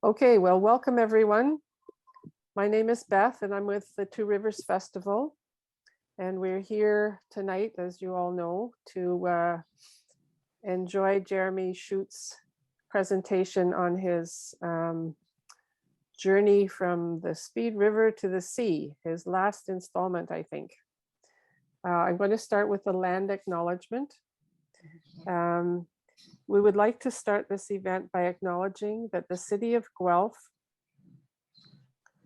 Okay, well, welcome everyone. My name is Beth and I'm with the Two Rivers Festival. And we're here tonight, as you all know, to enjoy Jeremy Schutt's presentation on his journey from the Speed River to the sea, his last installment, I think. I'm going to start with the land acknowledgement. We would like to start this event by acknowledging that the city of Guelph,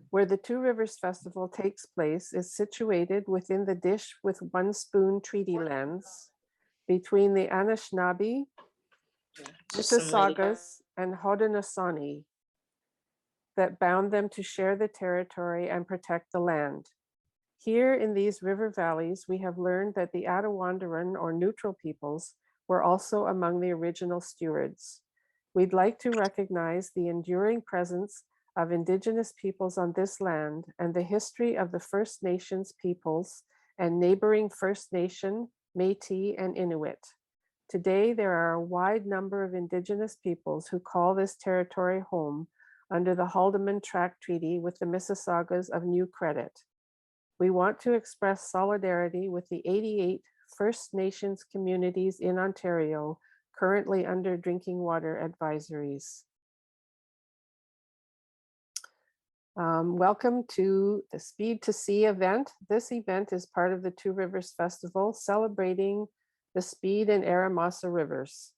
where the Two Rivers Festival takes place, is situated within the Dish with One Spoon treaty lands between the Anishinaabe, Mississaugas, and Haudenosaunee that bound them to share the territory and protect the land. Here in these river valleys, we have learned that the Attawandaron or neutral peoples were also among the original stewards. We'd like to recognize the enduring presence of Indigenous peoples on this land and the history of the First Nations peoples and neighboring First Nation, Métis, and Inuit. Today, there are a wide number of Indigenous peoples who call this territory home under the Haldimand Tract Treaty with the Mississaugas of New Credit. We want to express solidarity with the 88 First Nations communities in Ontario currently under drinking water advisories. Welcome to the Speed to Sea event. This event is part of the Two Rivers Festival, celebrating the Speed and Aramasa rivers.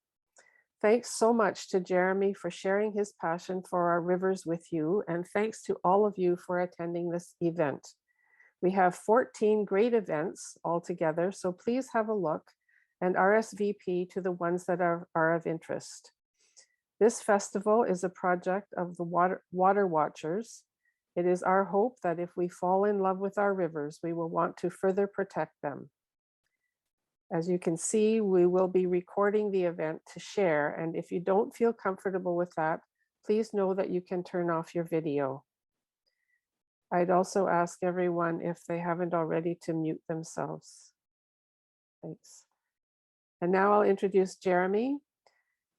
Thanks so much to Jeremy for sharing his passion for our rivers with you, and thanks to all of you for attending this event. We have 14 great events altogether, so please have a look and RSVP to the ones that are of interest. This festival is a project of the Water Watchers. It is our hope that if we fall in love with our rivers, we will want to further protect them. As you can see, we will be recording the event to share, and if you don't feel comfortable with that, please know that you can turn off your video. I'd also ask everyone, if they haven't already, to mute themselves. Thanks. And now I'll introduce Jeremy.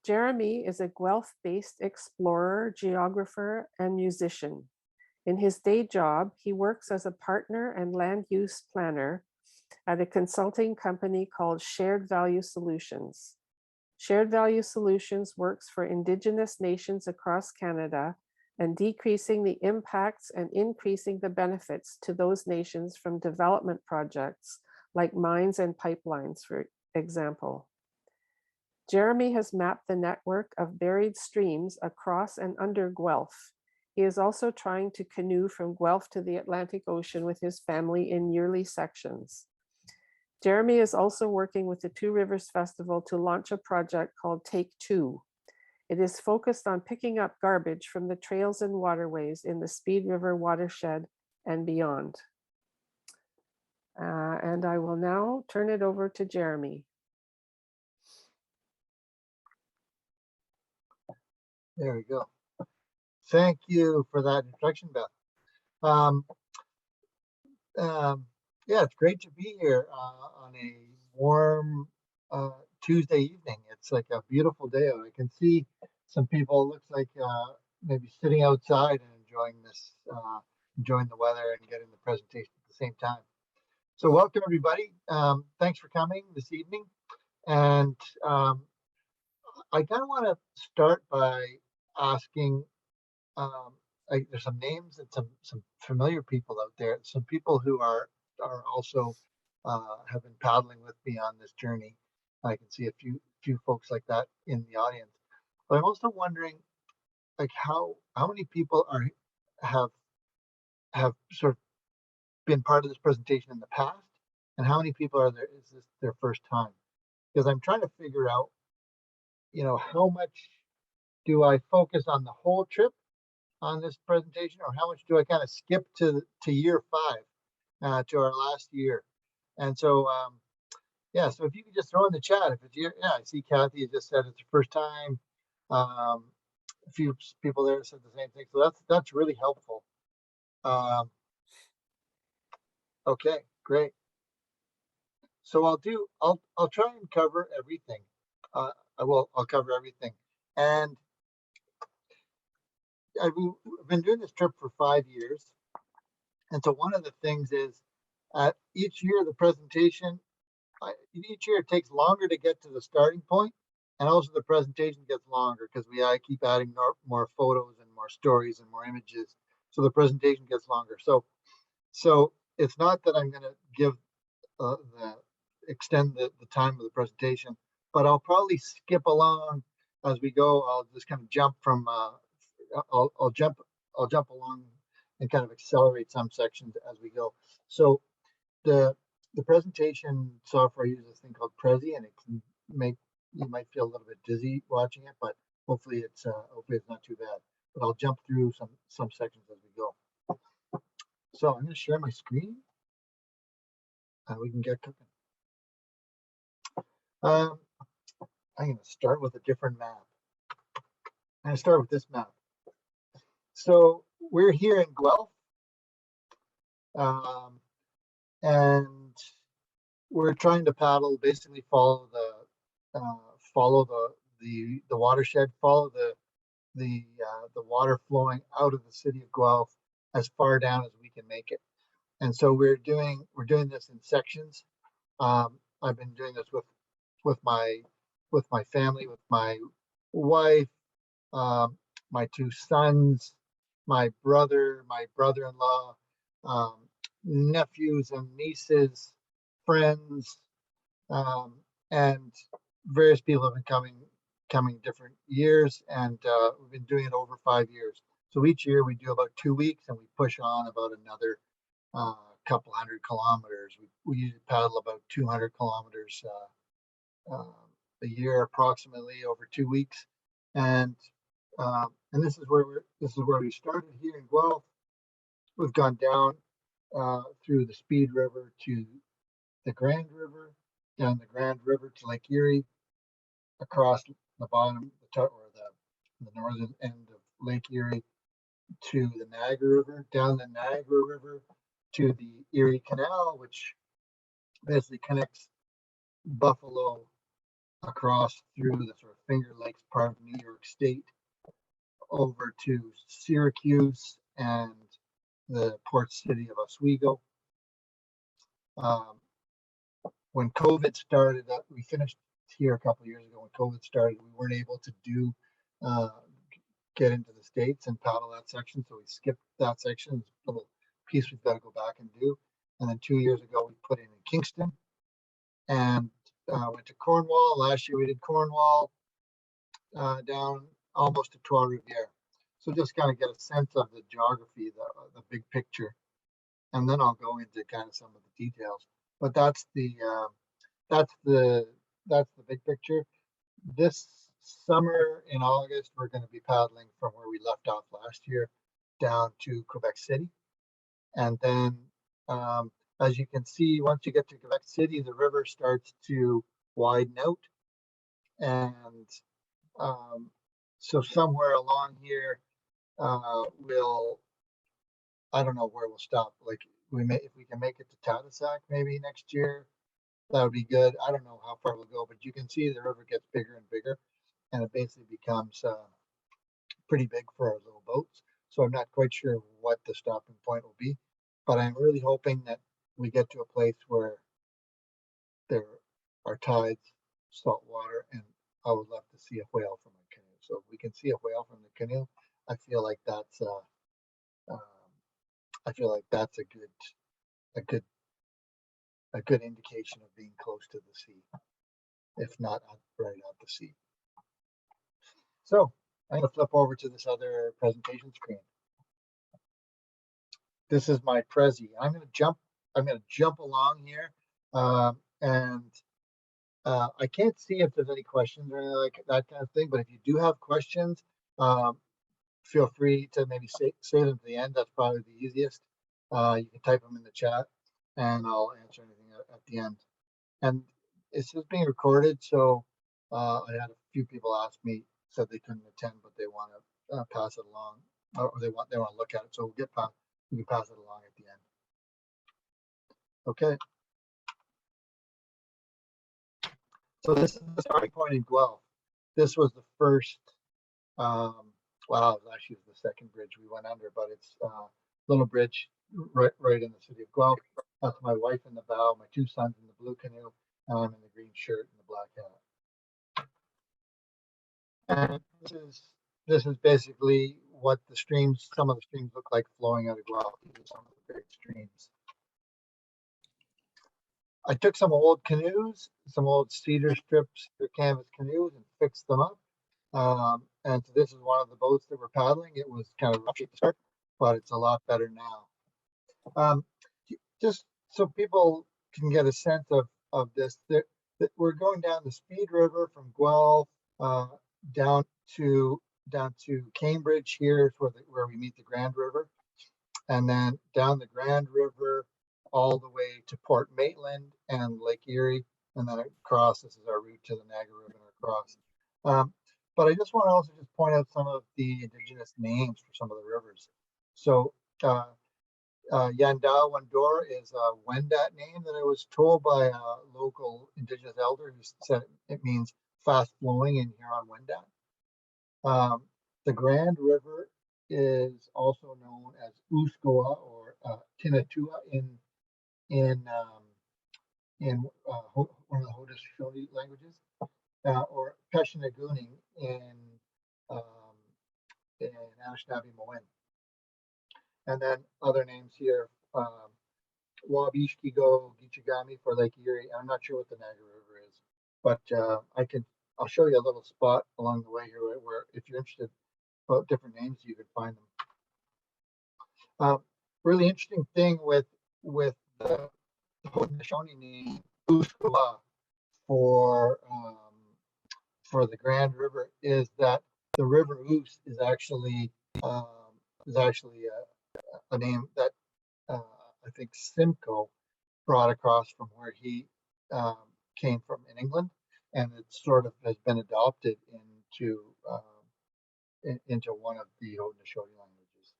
Jeremy is a Guelph-based explorer, geographer, and musician. In his day job, he works as a partner and land use planner at a consulting company called Shared Value Solutions. Shared Value Solutions works for Indigenous nations across Canada and decreasing the impacts and increasing the benefits to those nations from development projects like mines and pipelines, for example. Jeremy has mapped the network of buried streams across and under Guelph. He is also trying to canoe from Guelph to the Atlantic Ocean with his family in yearly sections. Jeremy is also working with the Two Rivers Festival to launch a project called Take Two. It is focused on picking up garbage from the trails and waterways in the Speed River watershed and beyond. And I will now turn it over to Jeremy. There we go. Thank you for that introduction, Beth. Yeah, it's great to be here on a warm Tuesday evening. It's like a beautiful day out. I can see some people, looks like maybe sitting outside and enjoying this, enjoying the weather and getting the presentation at the same time. So welcome everybody. Thanks for coming this evening. And I kind of want to start by asking, there's some names and some familiar people out there, some people who are also have been paddling with me on this journey. I can see a few folks like that in the audience. But I'm also wondering, like, how many people have sort of been part of this presentation in the past, and how many people is this their first time? Because I'm trying to figure out, how much do I focus on the whole trip on this presentation, or how much do I kind of skip to year 5, to our last year? And so, yeah, so if you could just throw in the chat if it's year, yeah, I see Kathy just said it's the first time. A few people there said the same thing, so that's really helpful. Okay, great. So I'll try and cover everything. I'll cover everything. And I've been doing this trip for 5 years. And so one of the things is each year the presentation, each year it takes longer to get to the starting point, and also the presentation gets longer because I keep adding more photos and more stories and more images, so the presentation gets longer. So it's not that I'm going to give extend the time of the presentation, but I'll probably skip along as we go. I'll just kind of jump from I'll jump along and kind of accelerate some sections as we go. So the presentation software uses this thing called Prezi, and it can make you might feel a little bit dizzy watching it, but hopefully it's not too bad. But I'll jump through some sections as we go. So I'm going to share my screen, and we can get cooking. I'm going to start with a different map. I'm going to start with this map. So we're here in Guelph, and we're trying to paddle, basically follow the watershed, follow the water flowing out of the city of Guelph as far down as we can make it. And so we're doing this in sections. I've been doing this with my family, with my wife, my two sons, my brother-in-law, nephews and nieces, friends, and various people have been coming different years, and we've been doing it over 5 years. So each year we do about 2 weeks, and we push on about another couple hundred kilometers. We usually paddle about 200 kilometers a year, approximately, over 2 weeks, and this is where we started here in Guelph. We've gone down through the Speed River to the Grand River, down the Grand River to Lake Erie, across the bottom, the northern end of Lake Erie to the Niagara River, down the Niagara River to the Erie Canal, which basically connects Buffalo across through the sort of Finger Lakes part of New York State over to Syracuse and the port city of Oswego. When COVID started, we finished here a couple of years ago. When COVID started, we weren't able to get into the States and paddle that section, so we skipped that section. It's a little piece we've got to go back and do. And then 2 years ago, we put in Kingston and went to Cornwall. Last year we did Cornwall down almost to Trois-Rivières. So just kind of get a sense of the geography, the big picture, and then I'll go into kind of some of the details. But that's the big picture. This summer in August, we're going to be paddling from where we left off last year down to Quebec City, and then as you can see, once you get to Quebec City, the river starts to widen out, and so somewhere along here, I don't know where we'll stop. Like if we can make it to Tadoussac maybe next year, that would be good. I don't know how far we'll go, but you can see the river gets bigger and bigger, and it basically becomes pretty big for our little boats. So I'm not quite sure what the stopping point will be, but I'm really hoping that we get to a place where there are tides, salt water, and I would love to see a whale from a canoe. So if we can see a whale from the canoe, I feel like that's a good indication of being close to the sea, if not right at the sea. So I'm going to flip over to this other presentation screen. This is my Prezi. I'm going to jump along here, and I can't see if there's any questions or anything like that kind of thing. But if you do have questions, feel free to maybe say them to the end. That's probably the easiest. You can type them in the chat, and I'll answer anything at the end. And it's just being recorded, so I had a few people ask me, said they couldn't attend, but they want to pass it along, or they want to look at it. So we can pass it along at the end. Okay. So this is the starting point in Guelph. This was the first, well, Wow, it actually was the second bridge we went under, but it's a little bridge right in the city of Guelph. That's my wife in the bow, my two sons in the blue canoe, and I'm in the green shirt and the black hat. And this is basically what the streams, some of the streams look like flowing out of Guelph. These are some of the big streams. I took some old canoes, some old cedar strips, cedar canvas canoes, and fixed them up. And so this is one of the boats that we're paddling. It was kind of rough at the start, but it's a lot better now. Just so people can get a sense of this, that we're going down the Speed River from Guelph down to Cambridge. Here's where we meet the Grand River, and then down the Grand River all the way to Port Maitland and Lake Erie, and then across. This is our route to the Niagara River and across. But I just want to also just point out some of the Indigenous names for some of the rivers. So Yandao Wandor is a Wendat name that I was told by a local Indigenous elder who said it means fast flowing in Huron-Wendat. The Grand River is also known as Uskoa or Tinatua in one of the Haudenosaunee languages, or Peshinagooning in Anishinaabe-Moin. And then other names here, Wabishkigo, Gichigami for Lake Erie. I'm not sure what the Niagara River is, but I'll show you a little spot along the way here where if you're interested about different names, you could find them. Really interesting thing with the Haudenosaunee name Uskua for the Grand River is that the River Ouse is actually a name that I think Simcoe brought across from where he came from in England, and it sort of has been adopted into one of the Haudenosaunee languages.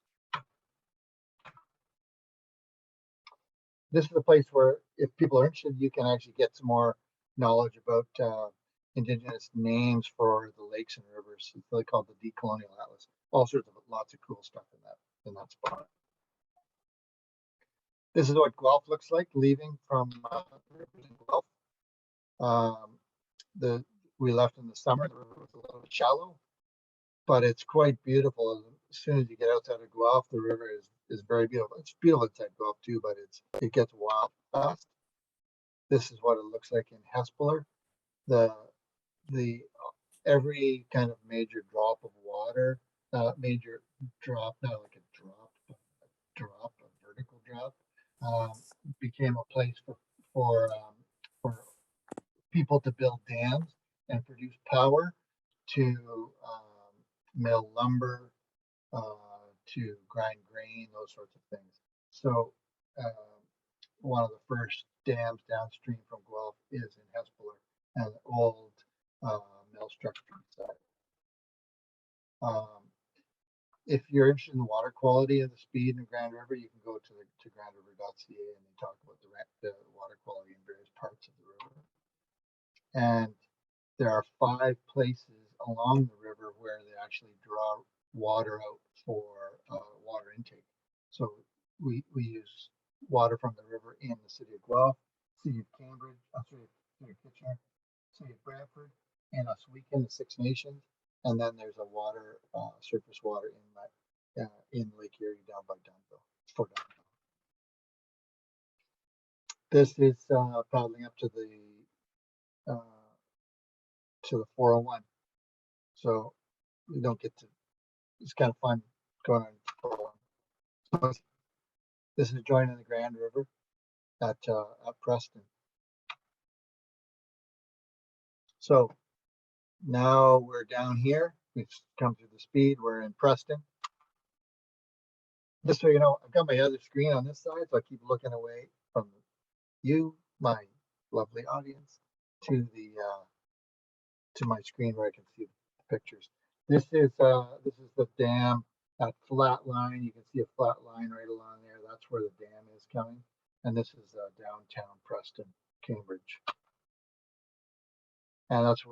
This is a place where, if people are interested, you can actually get some more knowledge about Indigenous names for the lakes and rivers. It's really called the Colonial Atlas. All sorts of lots of cool stuff in that spot. This is what Guelph looks like leaving from Guelph. We left in the summer. The river was a little shallow, but it's quite beautiful. As soon as you get outside of Guelph, the river is very beautiful. It's beautiful inside Guelph too, but it gets wild fast. This is what it looks like in Hespeler. Every kind of major drop of water, major drop, not like a drop, but a vertical drop, became a place for people to build dams and produce power to mill lumber, to grind grain, those sorts of things. So one of the first dams downstream from Guelph is in Hespeler, an old mill structure inside. If you're interested in the water quality of the Speed and Grand River, you can go to grandriver.ca and they talk about the water quality in various parts of the river. And there are 5 places along the river where they actually draw water out for water intake. So we use water from the river in the city of Guelph, city of Cambridge, city of Kitchener, city of Brantford, and Oswego, the Six Nations, and then there's a surface water in Lake Erie down by Dunnville, Fort Dunnville. This is paddling up to the 401. So we don't get to. It's kind of fun going on 401. So this is joining the Grand River at Preston. So now we're down here. We've come through the Speed. We're in Preston. Just so you know, I've got my other screen on this side, so I keep looking away from you, my lovely audience, to my screen where I can see the pictures. This is the dam at flat line. You can see a flat line right along there. That's where the dam is coming, and this is downtown Preston, Cambridge, and that's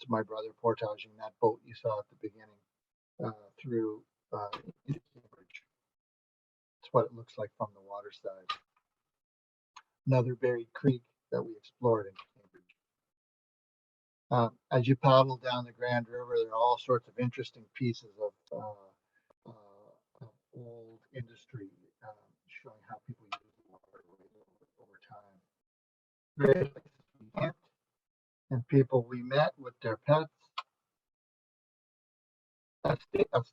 my brother portaging that boat you saw at the beginning. through into Cambridge. It's what it looks like from the water side. Another buried creek that we explored in Cambridge. As you paddle down the Grand River, there are all sorts of interesting pieces of old industry showing how people use the water over time. Great places we camped and people we met with their pets. A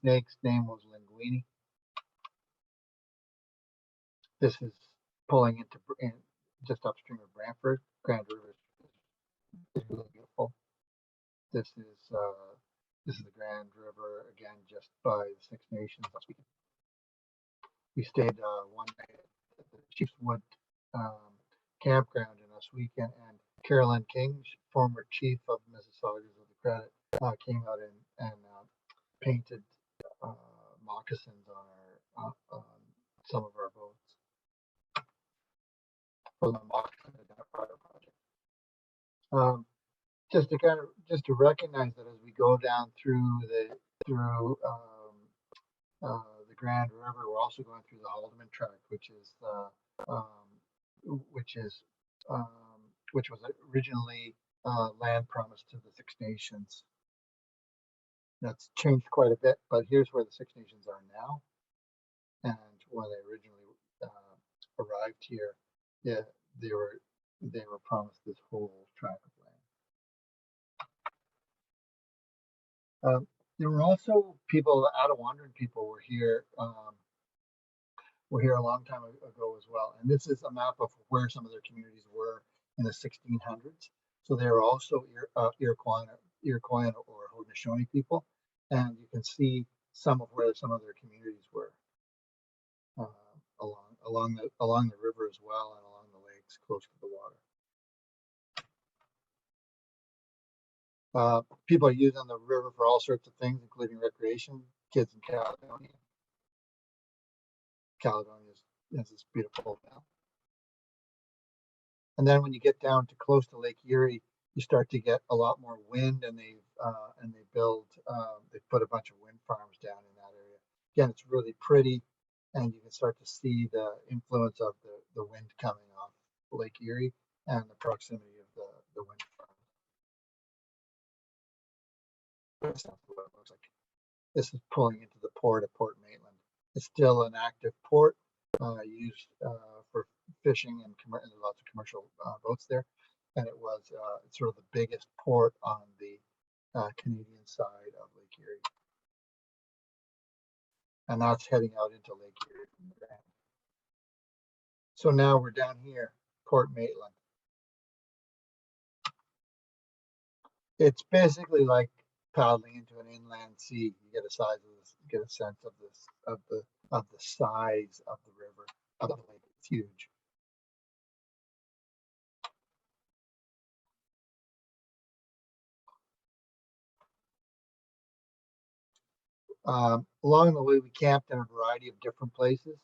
snake's name was Linguini. This is pulling into just upstream of Brantford. Grand River is really beautiful. This is the Grand River again, just by the Six Nations. We stayed one night at the Chief's Wood campground in Oswego, and Carolyn King, former chief of Mississaugas of the Credit, came out and painted moccasins on some of our boats for the moccasin identifier project. Just to recognize that as we go down through the Grand River, we're also going through the Haldeman Tract, which was originally land promised to the Six Nations. That's changed quite a bit, but here's where the Six Nations are now, and when they originally arrived here, yeah, they were promised this whole tract of land. There were also people, out-of-wandering people were here a long time ago as well. And this is a map of where some of their communities were in the 1600s. So they were also Iroquois or Haudenosaunee people. And you can see some of where some of their communities were along the river as well, and along the lakes close to the water. People are using the river for all sorts of things, including recreation. Kids in Caledonia. Caledonia is this beautiful now. And then when you get down to close to Lake Erie, you start to get a lot more wind, and they put a bunch of wind farms down in that area. Again, it's really pretty, and you can start to see the influence of the wind coming off Lake Erie and the proximity of the wind farms. That's what it looks like. This is pulling into the port of Port Maitland. It's still an active port used for fishing, and there's lots of commercial boats there. And it was sort of the biggest port on the Canadian side of Lake Erie. And that's heading out into Lake Erie from the Grand. So now we're down here, Port Maitland. It's basically like paddling into an inland sea. You get a sense of the size of the river, of the lake. It's huge. Along the way, we camped in a variety of different places.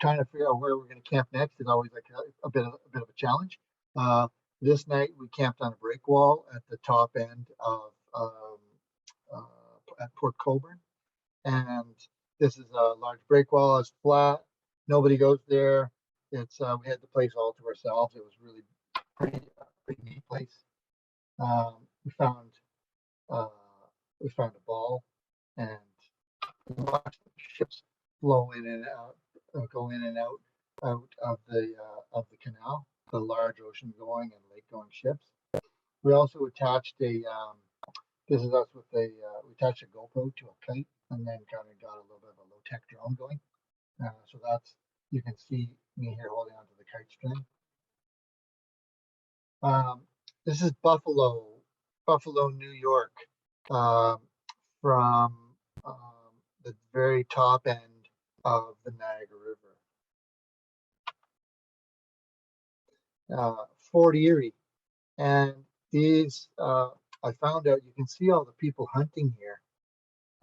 Trying to figure out where we're going to camp next is always like a bit of a challenge. This night we camped on a break wall at the top end of at Port Colborne, and this is a large break wall. It's flat. Nobody goes there. It's we had the place all to ourselves. It was really pretty neat place. We found a ball, and we watched ships flow in and out, go in and out of the canal, the large ocean going and lake going ships. We also attached this is us with we attached a GoPro to a kite, and then kind of got a little bit of a low tech drone going. So you can see me here holding onto the kite string. This is Buffalo, New York, from the very top end of the Niagara River. Fort Erie, and these I found out you can see all the people hunting here,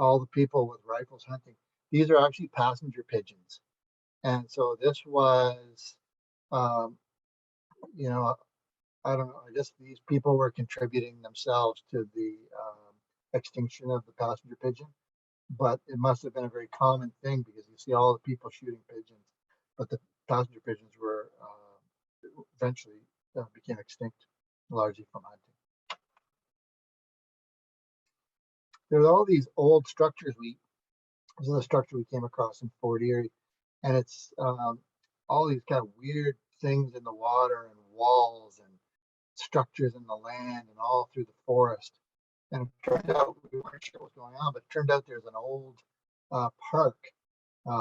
all the people with rifles hunting. These are actually passenger pigeons, and so this was, you know, I don't know. I guess these people were contributing themselves to the extinction of the passenger pigeon. but it must have been a very common thing because you see all the people shooting pigeons, but the passenger pigeons were eventually became extinct, largely from hunting. There's all these old structures. This is a structure we came across in Fort Erie, and it's all these kind of weird things in the water and walls and structures in the land and all through the forest. And it turned out we weren't sure what was going on, but it turned out there's an old park,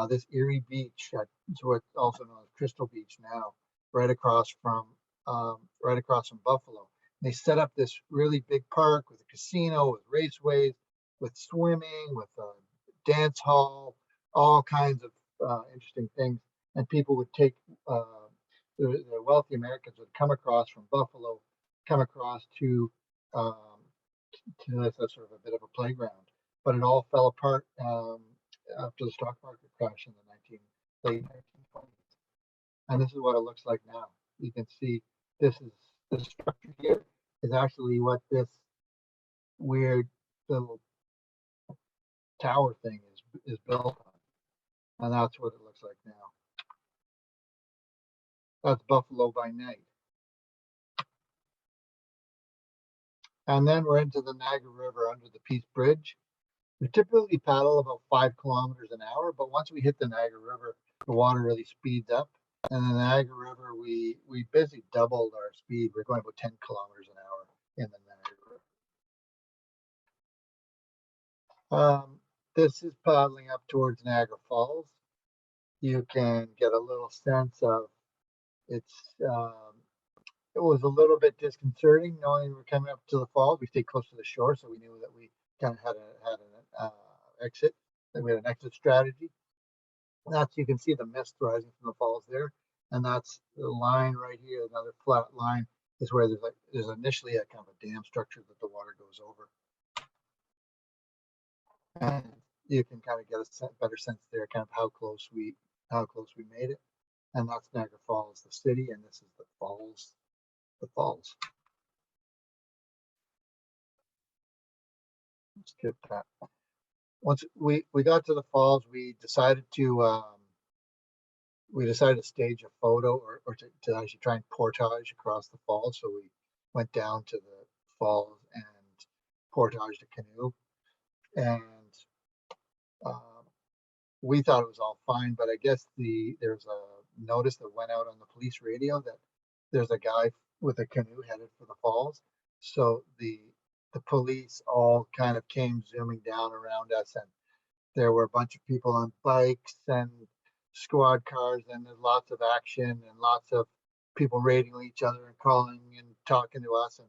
this Erie Beach, it's what's also known as Crystal Beach now, right across from Buffalo. And they set up this really big park with a casino, with raceways, with swimming, with a dance hall, all kinds of interesting things. And people would take the wealthy Americans would come across from Buffalo, come across to this sort of a bit of a playground. But it all fell apart after the stock market crash in the late 1920s. And this is what it looks like now. You can see this structure here is actually what this weird little tower thing is built on. And that's what it looks like now. That's Buffalo by night. And then we're into the Niagara River under the Peace Bridge. We typically paddle about 5 kilometers an hour, but once we hit the Niagara River, the water really speeds up. And the Niagara River, we basically doubled our speed. We're going about 10 kilometers an hour in the Niagara River. This is paddling up towards Niagara Falls. You can get a little sense of it's. It was a little bit disconcerting knowing we were coming up to the falls. We stayed close to the shore, so we knew that we kind of had an exit. That we had an exit strategy. That's you can see the mist rising from the falls there, and that's the line right here. Another flat line is where there's initially a kind of a dam structure that the water goes over, and you can kind of get a better sense there, kind of how close we made it. And that's Niagara Falls, the city, and this is the falls. The falls. Skip that. Once we got to the falls, we decided to stage a photo or to actually try and portage across the falls. So we went down to the falls and portaged a canoe, and we thought it was all fine. But I guess there's a notice that went out on the police radio that there's a guy with a canoe headed for the falls. So the police all kind of came zooming down around us, and there were a bunch of people on bikes and squad cars, and there's lots of action and lots of people radioing each other and calling and talking to us.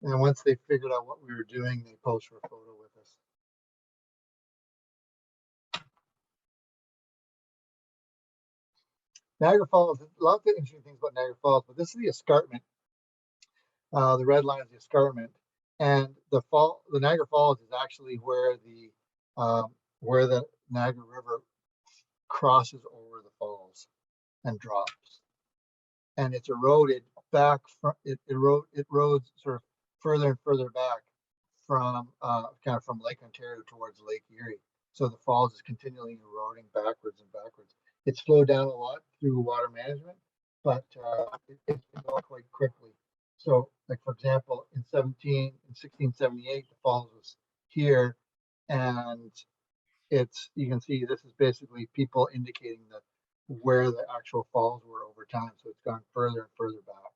And once they figured out what we were doing, they posed for a photo with us. Niagara Falls, a lot of interesting things about Niagara Falls, but this is the escarpment. The red line is the escarpment, and the Niagara Falls is actually where the Niagara River crosses over the falls and drops, and it's eroded back from it erodes sort of further and further back from kind of from Lake Ontario towards Lake Erie. So the falls is continually eroding backwards and backwards. It's slowed down a lot through water management, but it's been going quite quickly. So, like for example, in 1678, the falls was here, and you can see this is basically people indicating where the actual falls were over time. So it's gone further and further back.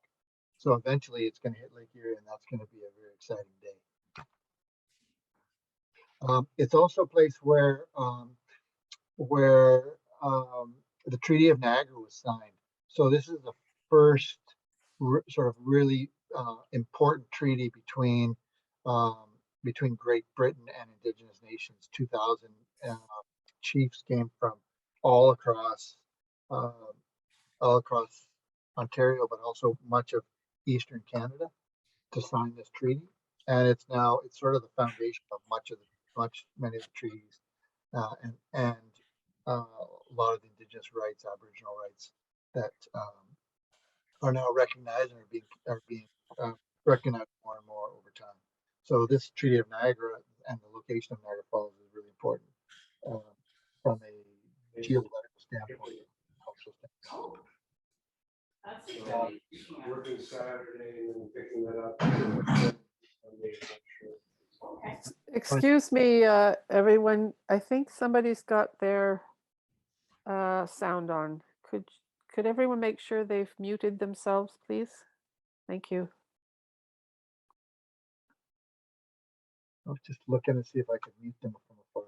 So eventually, it's going to hit Lake Erie, and that's going to be a very exciting day. It's also a place where the Treaty of Niagara was signed. So this is the first sort of really important treaty between Great Britain and Indigenous nations. 2,000 chiefs came from all across Ontario, but also much of Eastern Canada to sign this treaty. And it's sort of the foundation of many of the treaties, and a lot of the Indigenous rights, Aboriginal rights that are now recognized and are being recognized more and more over time. So this Treaty of Niagara and the location of Niagara Falls is really important. from a geopolitical standpoint, cultural standpoint. Working Saturday and picking that up. Excuse me, everyone. I think somebody's got their sound on. Could everyone make sure they've muted themselves, please? Thank you. I was just looking to see if I could mute them from afar.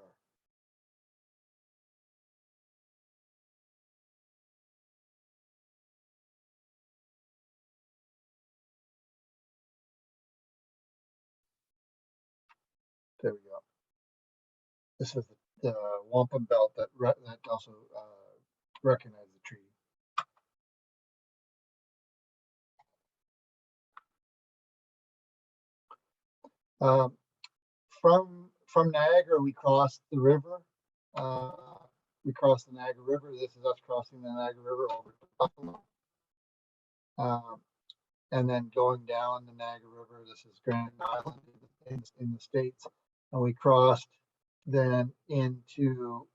There we go. This is the wampum belt that also recognizes the tree. From Niagara, we crossed the river. We crossed the Niagara River. This is us crossing the Niagara River over to Buffalo. And then going down the Niagara River. This is Grand Island in the States. And we crossed then into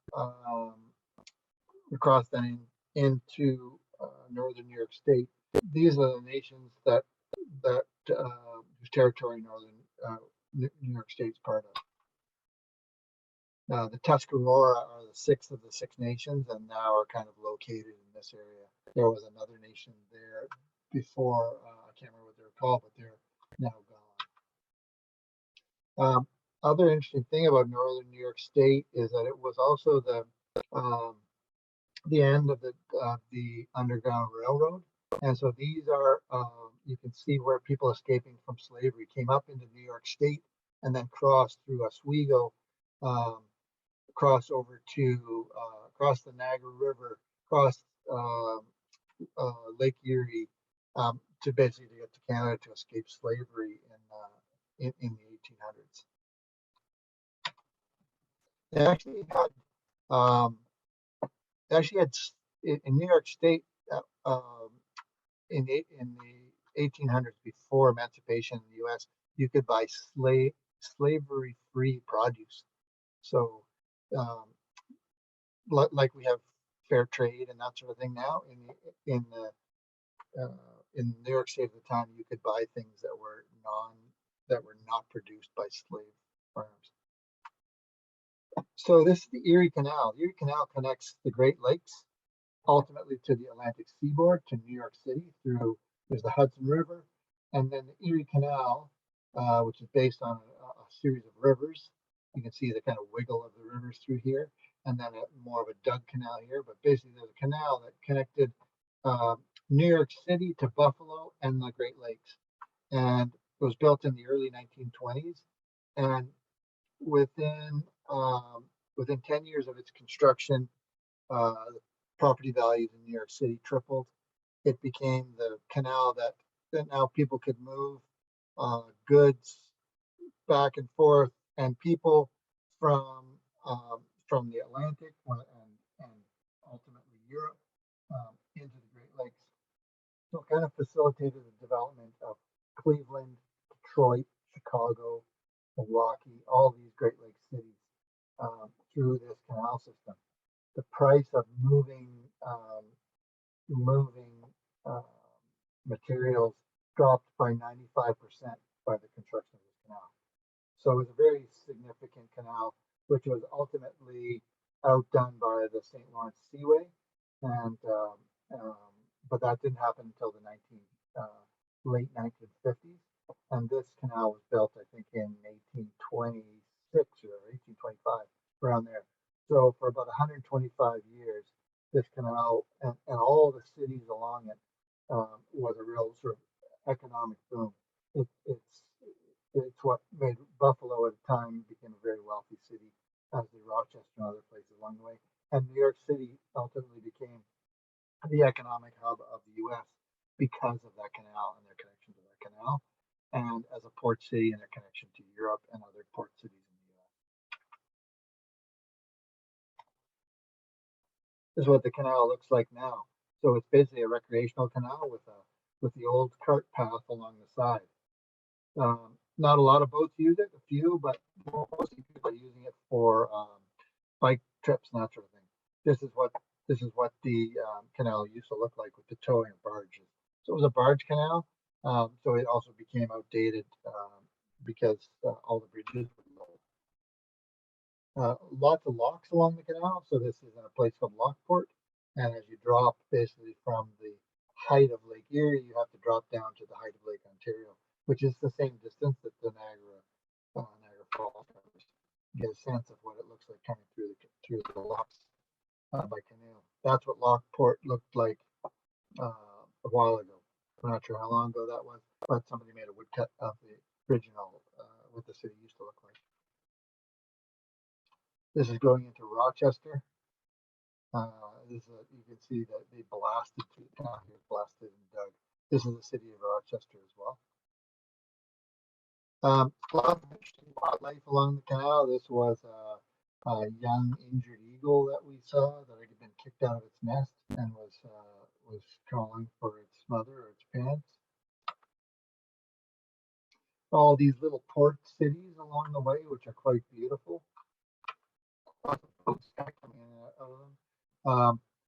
into northern New York State. These are the nations that whose territory northern New York State's part of. Now, the Tuscarora are the sixth of the Six Nations, and now are kind of located in this area. There was another nation there before. I can't remember what they were called, but they're now gone. Other interesting thing about northern New York State is that it was also the end of the Underground Railroad, and so these are you can see where people escaping from slavery came up into New York State and then crossed through Oswego, crossed over to across the Niagara River, crossed Lake Erie to basically get to Canada to escape slavery in the 1800s. They actually had in New York State in the 1800s, before emancipation in the U.S., you could buy slavery-free produce. So, like we have fair trade and that sort of thing now, in New York State at the time, you could buy things that were not produced by slave farms. So this is the Erie Canal. The Erie Canal connects the Great Lakes ultimately to the Atlantic seaboard, to New York City. There's the Hudson River, and then the Erie Canal, which is based on a series of rivers. You can see the kind of wiggle of the rivers through here, and then more of a dug canal here. But basically, there's a canal that connected New York City to Buffalo and the Great Lakes, and it was built in the early 1920s. And within 10 years of its construction, the property values in New York City tripled. It became the canal that now people could move goods back and forth, and people from the Atlantic and ultimately Europe into the Great Lakes. So it kind of facilitated the development of Cleveland, Detroit, Chicago, Milwaukee, all these Great Lakes cities through this canal system. The price of moving materials dropped by 95% by the construction of this canal. So it was a very significant canal, which was ultimately outdone by the St. Lawrence Seaway, and but that didn't happen until the late 1950s. And this canal was built, I think, in 1826 or 1825, around there. So for about 125 years, this canal and all the cities along it was a real sort of economic boom. It's what made Buffalo at the time became a very wealthy city, as did Rochester and other places along the way. And New York City ultimately became the economic hub of the U.S. because of that canal and their connection to that canal, and as a port city and their connection to Europe and other port cities in the U.S. This is what the canal looks like now. So it's basically a recreational canal with the old cart path along the side. Not a lot of boats use it, a few, but most people are using it for bike trips and that sort of thing. This is what the canal used to look like with the towing of barges. So it was a barge canal. So it also became outdated because all the bridges were low. Lots of locks along the canal. So this is in a place called Lockport. And as you drop basically from the height of Lake Erie, you have to drop down to the height of Lake Ontario, which is the same distance that the Niagara Falls covers. You get a sense of what it looks like coming through the locks by canoe. That's what Lockport looked like a while ago. I'm not sure how long ago that was, but somebody made a woodcut of the original what the city used to look like. This is going into Rochester. You can see that they blasted down here, blasted and dug. This is the city of Rochester as well. A lot of interesting wildlife along the canal. This was a young injured eagle that we saw that had been kicked out of its nest and was calling for its mother or its parents. All these little port cities along the way, which are quite beautiful.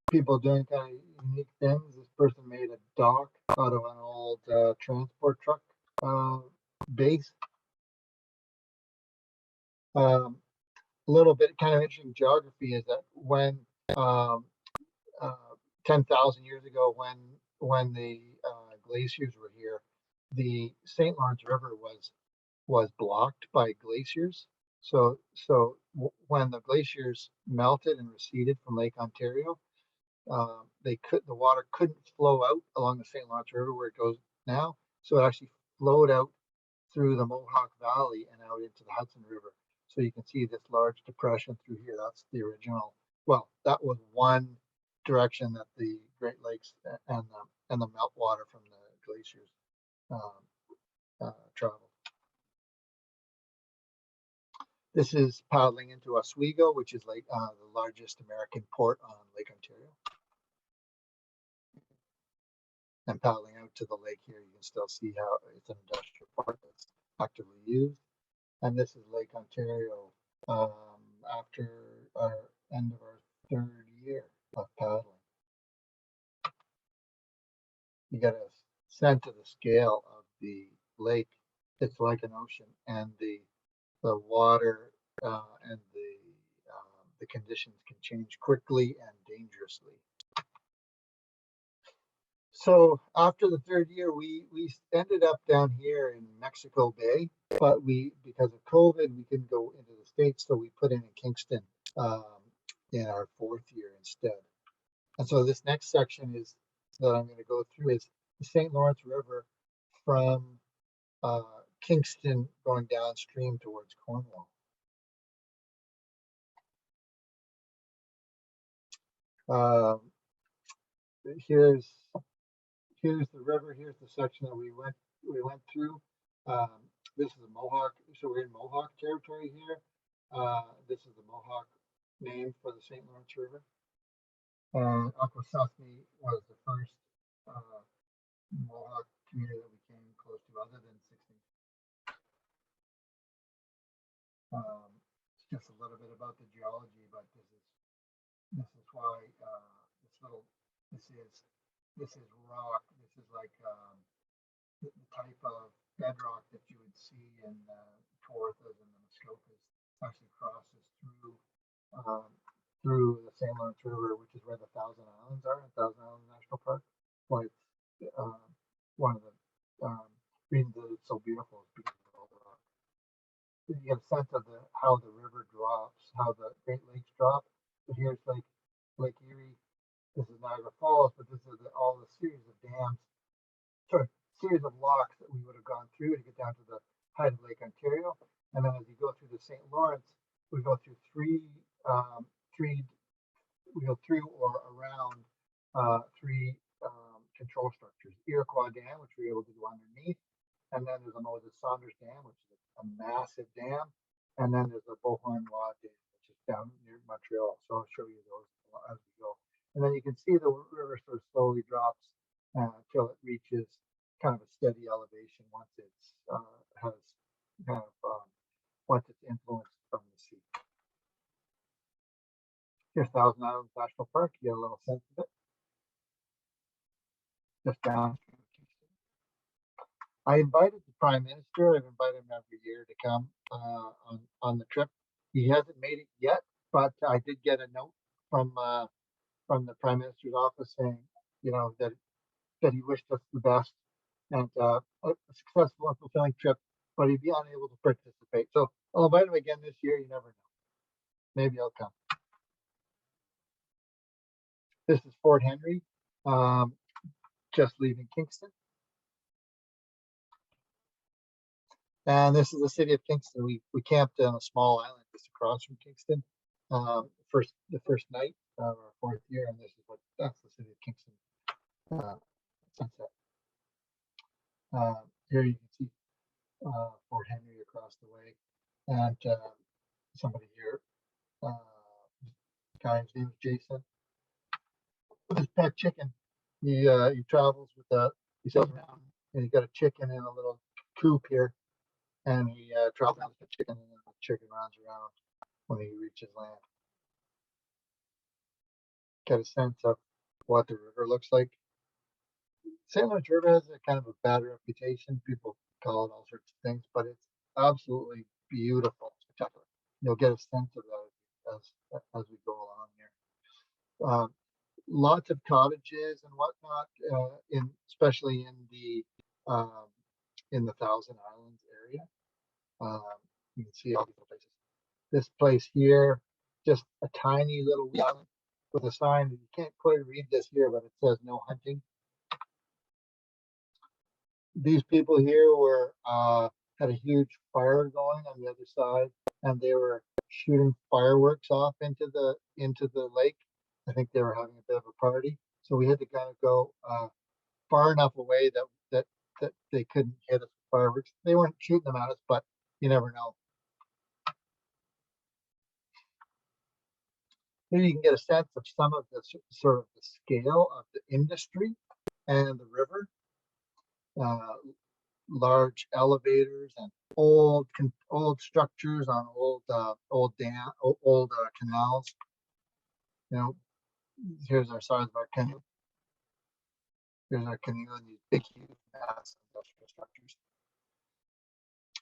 People doing kind of unique things. This person made a dock out of an old transport truck base. A little bit kind of interesting geography is that when 10,000 years ago, when the glaciers were here, the St. Lawrence River was blocked by glaciers. So when the glaciers melted and receded from Lake Ontario, the water couldn't flow out along the St. Lawrence River where it goes now. So it actually flowed out through the Mohawk Valley and out into the Hudson River. So you can see this large depression through here. That's the original. Well, that was one direction that the Great Lakes and the meltwater from the glaciers traveled. This is paddling into Oswego, which is the largest American port on Lake Ontario. And paddling out to the lake here, you can still see how it's an industrial port that's actively used. And this is Lake Ontario after our end of our third year of paddling. You get a sense of the scale of the lake. It's like an ocean, and the water and the conditions can change quickly and dangerously. So after the third year, we ended up down here in Mexico Bay, but because of COVID, we couldn't go into the States, so we put in Kingston in our fourth year instead. And so this next section that I'm going to go through is the St. Lawrence River from Kingston going downstream towards Cornwall. Here's the river. Here's the section that we went through. This is the Mohawk. So we're in Mohawk territory here. This is the Mohawk name for the St. Lawrence River. Akwesasne was the first Mohawk community that we came close to, other than 16. It's just a little bit about the geology, but this is why this is rock. This is like the type of bedrock that you would see in Kawarthas and the Muskokas. Actually crosses through the St. Lawrence River, which is where the Thousand Islands are, Thousand Islands National Park. Why it's one of the reasons that it's so beautiful is because of all the rock. You get a sense of how the river drops, how the Great Lakes drop. So here's Lake Erie. This is Niagara Falls, but this is all the series of dams, series of locks that we would have gone through to get down to the height of Lake Ontario. And then as you go through the St. Lawrence, we go through three or around three control structures. Iroquois Dam, which we were able to go underneath. And then there's a Moses Saunders Dam, which is a massive dam. And then there's the Beauharnois Dam, which is down near Montreal. So I'll show you those as we go. And then you can see the river sort of slowly drops until it reaches kind of a steady elevation once it's once it's influenced from the sea. Here's Thousand Islands National Park. You get a little sense of it. Just down. I invited the Prime Minister. I've invited him every year to come on the trip. He hasn't made it yet, but I did get a note from the Prime Minister's office saying, you know, that he wished us the best and a successful and fulfilling trip, but he'd be unable to participate. So I'll invite him again this year. You never know. Maybe I'll come. This is Fort Henry, just leaving Kingston. And this is the city of Kingston. We camped on a small island just across from Kingston. The first night of our 4th year, and that's the city of Kingston sunset. Here you can see Fort Henry across the way, and somebody here, guy's name is Jason. With his pet chicken, he travels with he sails around, and he's got a chicken in a little coop here, and he travels with the chicken, and the chicken runs around when he reaches land. Get a sense of what the river looks like. St. Louis River has a kind of a bad reputation. People call it all sorts of things, but it's absolutely beautiful, spectacular. You'll get a sense of that as we go along here. Lots of cottages and whatnot, especially in the Thousand Islands area. You can see all these places. This place here, just a tiny little island with a sign. You can't quite read this here, but it says no hunting. These people here had a huge fire going on the other side, and they were shooting fireworks off into the lake. I think they were having a bit of a party, so we had to kind of go far enough away that they couldn't hit us with fireworks. They weren't shooting them at us, but you never know. Here you can get a sense of some of the sort of the scale of the industry and the river. Large elevators and old structures on old canals. You know, here's our size of our canoe. Here's our canoe and these big, huge, massive industrial structures.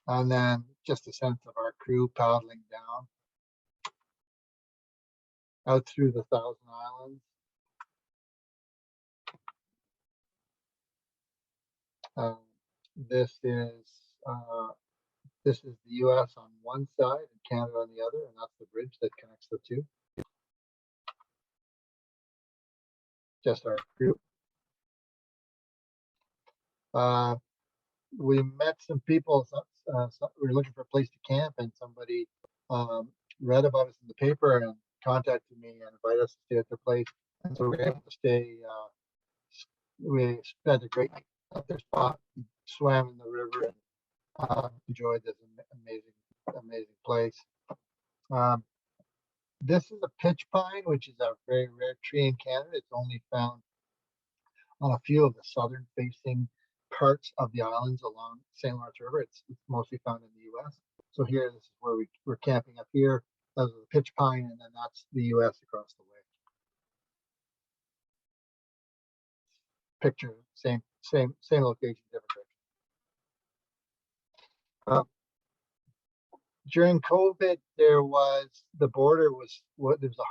And then just a sense of our crew paddling down out through the Thousand Islands. This is the U.S. on one side and Canada on the other, and that's the bridge that connects the two. Just our group. We met some people. We were looking for a place to camp, and somebody read about us in the paper and contacted me and invited us to stay at their place. And so we were able to stay. We spent a great night at their spot, swam in the river, and enjoyed this amazing place. This is a pitch pine, which is a very rare tree in Canada. It's only found on a few of the southern facing parts of the islands along St. Lawrence River. It's mostly found in the U.S. So here, this is where we're camping up here. Those are the pitch pine, and then that's the U.S. across the way. Picture, same location, different direction. During COVID, there was a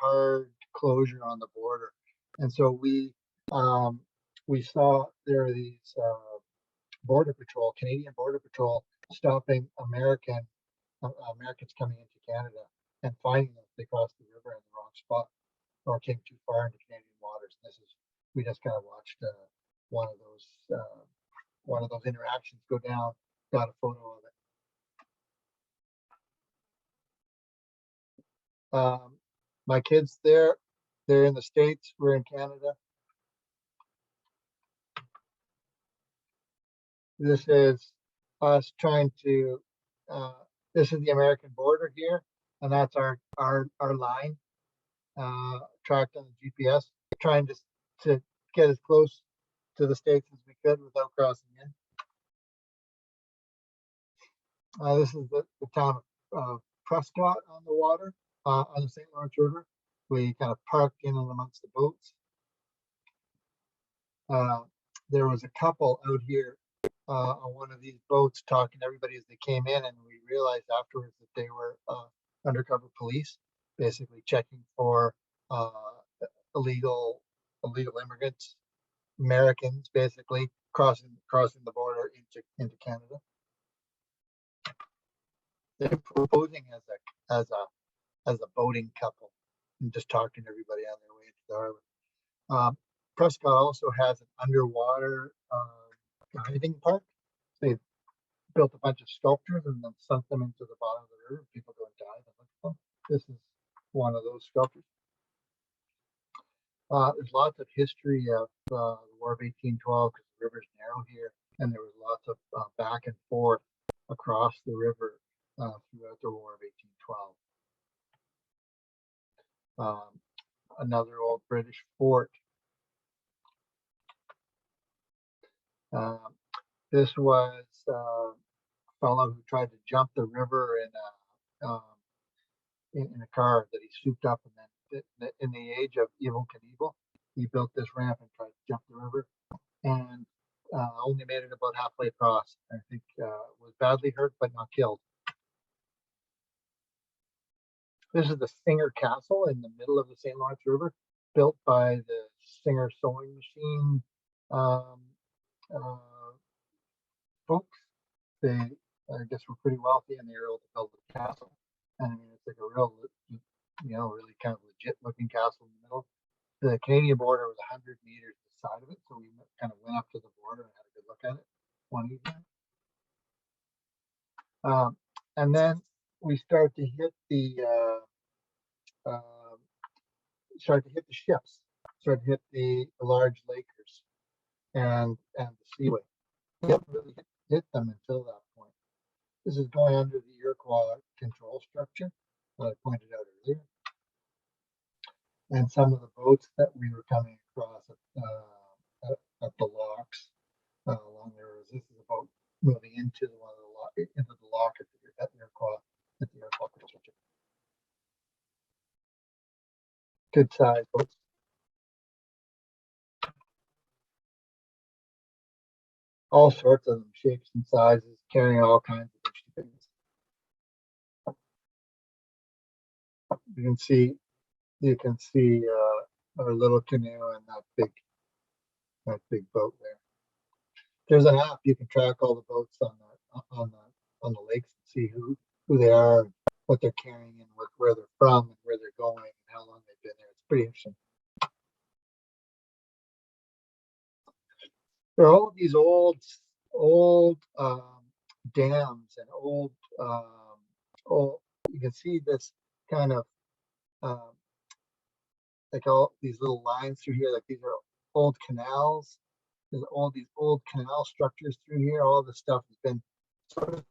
hard closure on the border, and so we saw there are these Canadian Border Patrol stopping Americans coming into Canada and finding them if they crossed the river in the wrong spot or came too far into Canadian waters. We just kind of watched one of those interactions go down, got a photo of it. My kids they're in the States, we're in Canada. This is us trying to, this is the American border here, and that's our line tracked on the GPS, trying to get as close to the States as we could without crossing in. This is the town of Prescott on the water, on the St. Lawrence River. We kind of parked in and amongst the boats. There was a couple out here on one of these boats talking to everybody as they came in, and we realized afterwards that they were undercover police, basically checking for illegal immigrants, Americans, basically crossing the border into Canada. They're proposing as a boating couple and just talking to everybody on their way into the harbor. Prescott also has an underwater diving park. They've built a bunch of sculptures and then sunk them into the bottom of the river. People go and dive and look at them. This is one of those sculptures. There's lots of history of the War of 1812 because the river's narrow here, and there was lots of back and forth across the river throughout the War of 1812. Another old British fort. This was a fellow who tried to jump the river in a car that he souped up, and then in the age of Evel Knievel, he built this ramp and tried to jump the river, and only made it about halfway across. I think was badly hurt but not killed. This is the Singer Castle in the middle of the St. Lawrence River, built by the Singer sewing machine folks. They, I guess, were pretty wealthy, and they were able to build the castle. And I mean, it's like a real, really kind of legit looking castle in the middle. The Canadian border was 100 meters to the side of it, so we kind of went up to the border and had a good look at it one evening. And then we start to hit the ships, start to hit the large lakers and the seaway. We haven't really hit them until that point. This is going under the Iroquois control structure that I pointed out earlier. And some of the boats that we were coming across at the locks along the rivers. This is a boat moving into the lock at the Iroquois control structure. Good size boats. All sorts of them, shapes and sizes, carrying all kinds of interesting things. You can see our little canoe and that big boat there. There's an app you can track all the boats on the lakes and see who they are, what they're carrying, and where they're from, and where they're going, and how long they've been there. It's pretty interesting. There are all of these old dams and old. You can see this kind of like all these little lines through here. Like these are old canals. There's all these old canal structures through here. All this stuff has been sort of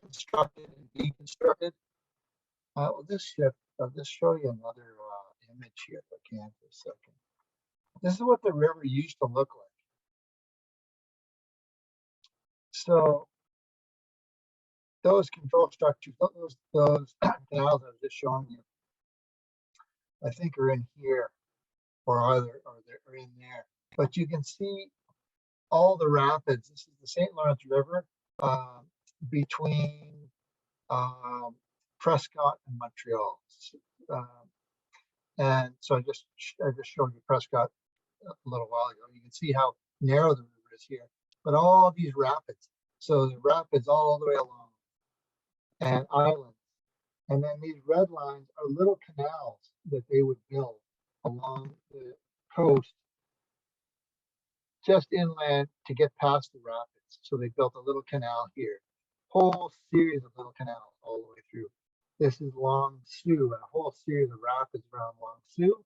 constructed and deconstructed. I'll just show you another image here if I can for a second. This is what the river used to look like. So those control structures, those canals I was just showing you, I think are in here, or they're in there. But you can see all the rapids. This is the St. Lawrence River between Prescott and Montreal. And so I just showed you Prescott a little while ago. You can see how narrow the river is here, but all these rapids. So the rapids all the way along, and islands. And then these red lines are little canals that they would build along the coast, just inland to get past the rapids. So they built a little canal here, whole series of little canals all the way through. This is Long Sault, and a whole series of rapids around Long Sault,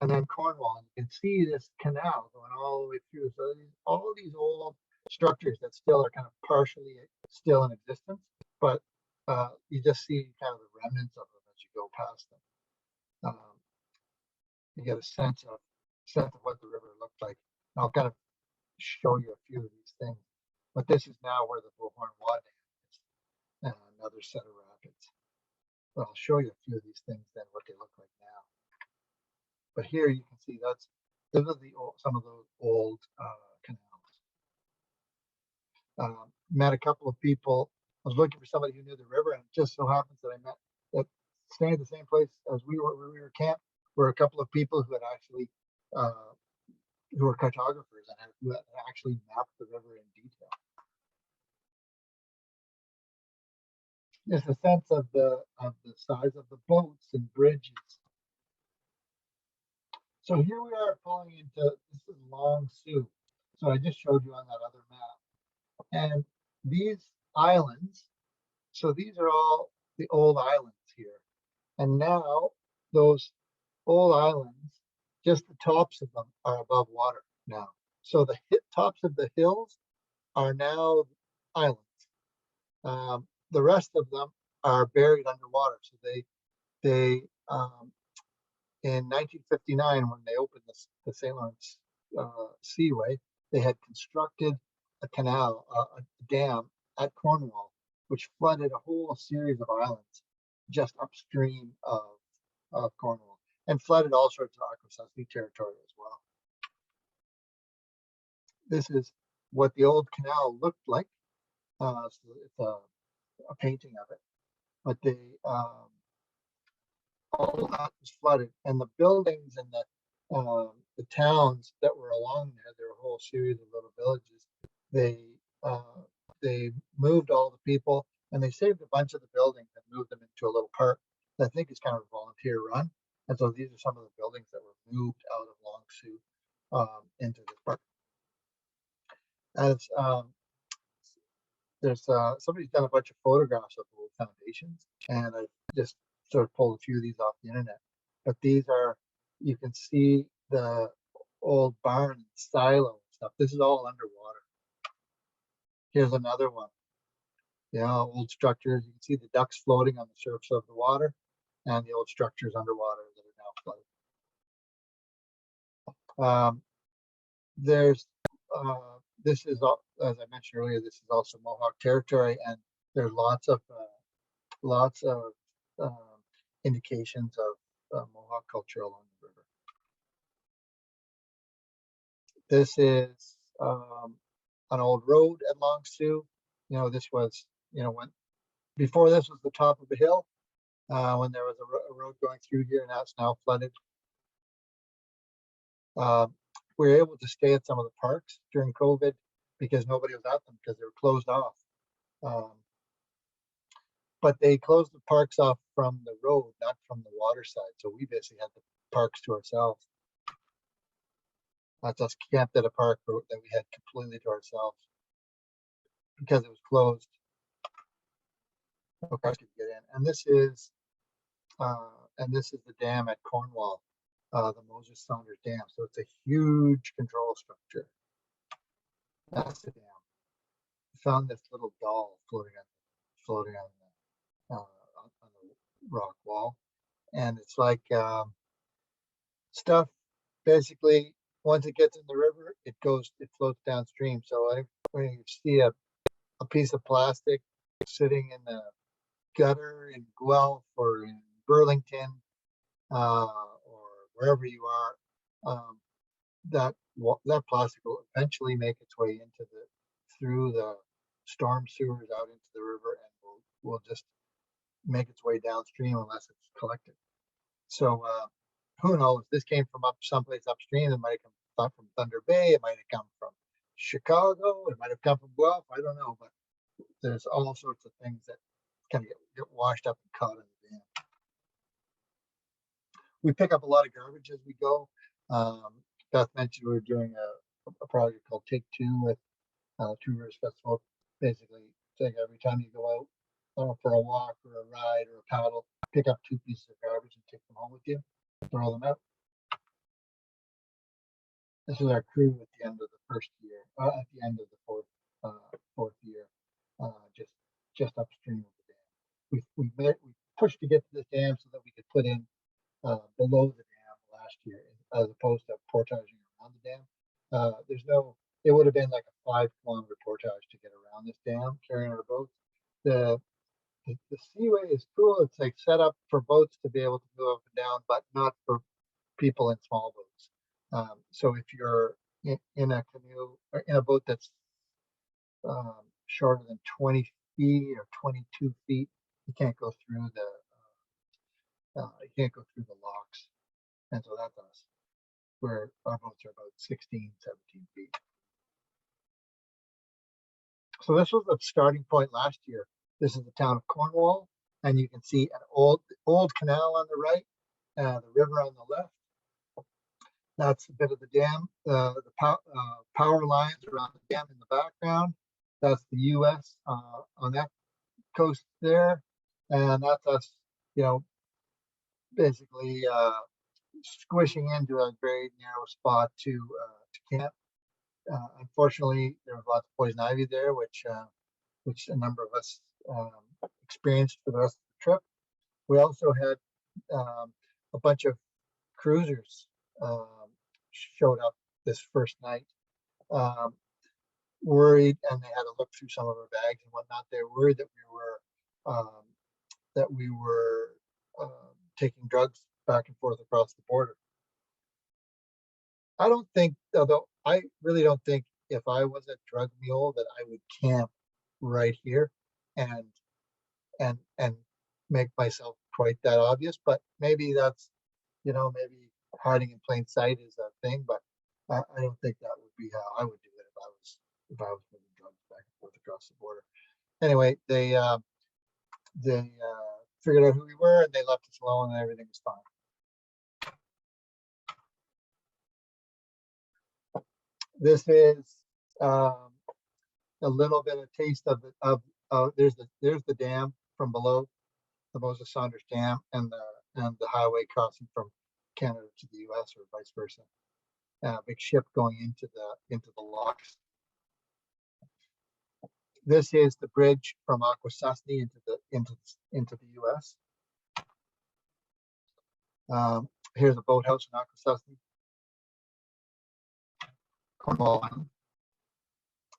and then Cornwall. And you can see this canal going all the way through. So all these old structures that still are kind of partially still in existence, but you just see kind of the remnants of them as you go past them. You get a sense of what the river looked like. And I'll kind of show you a few of these things. But this is now where the Bullhorn Dam is, and another set of rapids. But I'll show you a few of these things then, what they look like now. But here you can see those are some of those old canals. Met a couple of people. I was looking for somebody who knew the river, and it just so happens that I met that staying at the same place as we were where we were camped were a couple of people who had actually who were cartographers and who had actually mapped the river in detail. There's a sense of the size of the boats and bridges. So here we are pulling into, this is Long Sault. So I just showed you on that other map. And these islands, so these are all the old islands here. And now those old islands, just the tops of them are above water now. So the tops of the hills are now islands. The rest of them are buried underwater. So they in 1959, when they opened the St. Lawrence Seaway, they had constructed a canal, a dam at Cornwall, which flooded a whole series of islands just upstream of Cornwall, and flooded all sorts of Akwesasne territory as well. This is what the old canal looked like. So it's a painting of it, but they all that was flooded, and the buildings and the towns that were along there were a whole series of little villages. They moved all the people, and they saved a bunch of the buildings and moved them into a little park that I think is kind of a volunteer run. And so these are some of the buildings that were moved out of Long Sault into this park. As there's somebody's done a bunch of photographs of the old foundations, and I just sort of pulled a few of these off the internet. But these are, you can see the old barn and silo and stuff. This is all underwater. Here's another one. Yeah, old structures. You can see the ducks floating on the surface of the water, and the old structures underwater that are now flooded. There's this is, as I mentioned earlier, this is also Mohawk territory, and there's lots of indications of Mohawk culture along the river. This is an old road at Long Sault. You know, this was, you know, when before this was the top of a hill, when there was a road going through here, and that's now flooded. We were able to stay at some of the parks during COVID because nobody was at them because they were closed off. But they closed the parks off from the road, not from the water side. So we basically had the parks to ourselves. That's us camped at a park that we had completely to ourselves because it was closed. No cars could get in. And this is the dam at Cornwall, the Moses Saunders Dam. So it's a huge control structure. That's the dam. We found this little doll floating on the rock wall, and it's like stuff. Basically, once it gets in the river, it floats downstream. So when you see a piece of plastic sitting in the gutter in Guelph or in Burlington or wherever you are, that plastic will eventually make its way through the storm sewers out into the river, and will just make its way downstream unless it's collected. So who knows? This came from someplace upstream. It might have come from Thunder Bay. It might have come from Chicago. It might have come from Guelph. I don't know, but there's all sorts of things that kind of get washed up and caught in the dam. We pick up a lot of garbage as we go. Beth mentioned we were doing a project called Take Two with Two Rivers Festival. Basically, saying every time you go out for a walk or a ride or a paddle, pick up 2 pieces of garbage and take them home with you, throw them out. This is our crew at the end of the first year, at the end of the fourth year, just upstream of the dam. We pushed to get to this dam so that we could put in below the dam last year, as opposed to portaging around the dam. It would have been like a 5-kilometer portage to get around this dam carrying our boats. The seaway is cool. It's like set up for boats to be able to go up and down, but not for people in small boats. So if you're in a canoe or in a boat that's shorter than 20 feet or 22 feet, you can't go through the locks. And so that's us, where our boats are about 16, 17 feet. So this was the starting point last year. This is the town of Cornwall, and you can see an old canal on the right, the river on the left. That's a bit of the dam. The power lines around the dam in the background. That's the U.S. On that coast there, and that's us, basically squishing into a very narrow spot to camp. Unfortunately, there was lots of poison ivy there, which a number of us experienced for the rest of the trip. We also had a bunch of cruisers showed up this first night, worried, and they had to look through some of our bags and whatnot. They were worried that we were taking drugs back and forth across the border. I don't think, although I really don't think, if I was a drug mule, that I would camp right here and make myself quite that obvious. But maybe that's, maybe hiding in plain sight is a thing. But I don't think that would be how I would do it if I was moving drugs back and forth across the border. Anyway, they figured out who we were, and they left us alone, and everything was fine. This is a little bit of taste of there's the dam from below, the Moses Saunders Dam, and the highway crossing from Canada to the U.S. or vice versa. Big ship going into the locks. This is the bridge from Akwesasne into the U.S. Here's a boathouse in Akwesasne, Cornwall Island.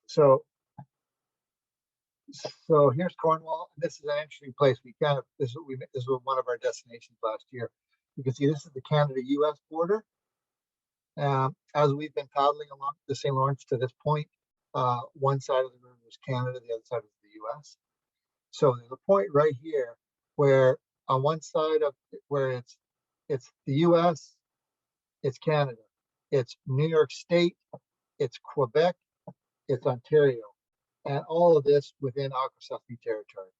So here's Cornwall. This is an interesting place. This is one of our destinations last year. You can see this is the Canada-U.S. border. As we've been paddling along the St. Lawrence to this point, one side of the river is Canada, the other side is the U.S. So there's a point right here where on one side of where it's the U.S., it's Canada, it's New York State, it's Quebec, it's Ontario, and all of this within Akwesasne territory.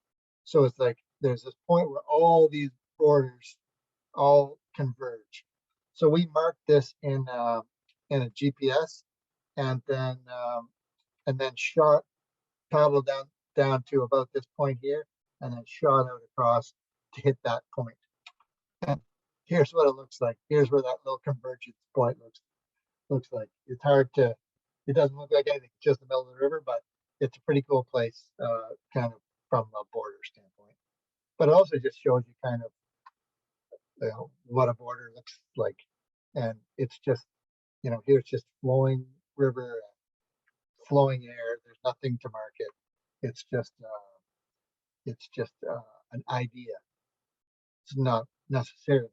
So it's like there's this point where all these borders all converge. So we marked this in a GPS, and then paddled down to about this point here, and then shot out across to hit that point. And here's what it looks like. Here's where that little convergence point looks like. It's hard to. It doesn't look like anything, just the middle of the river, but it's a pretty cool place, kind of from a border standpoint. But it also just shows you kind of what a border looks like, and it's just here it's just flowing river, flowing air. There's nothing to mark it. It's just an idea. It's not necessarily.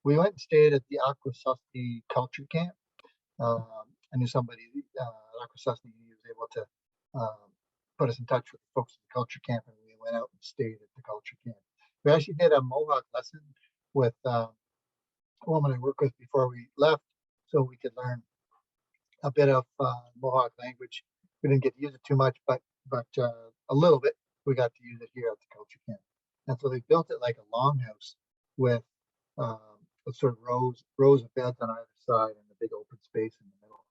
We went and stayed at the Akwesasne Culture Camp. I knew somebody at Akwesasne who was able to put us in touch with the folks at the Culture Camp, and we went out and stayed at the Culture Camp. We actually did a Mohawk lesson with a woman I worked with before we left, so we could learn a bit of Mohawk language. We didn't get to use it too much, but a little bit we got to use it here at the Culture Camp. And so they built it like a longhouse with sort of rows of beds on either side and a big open space in the middle.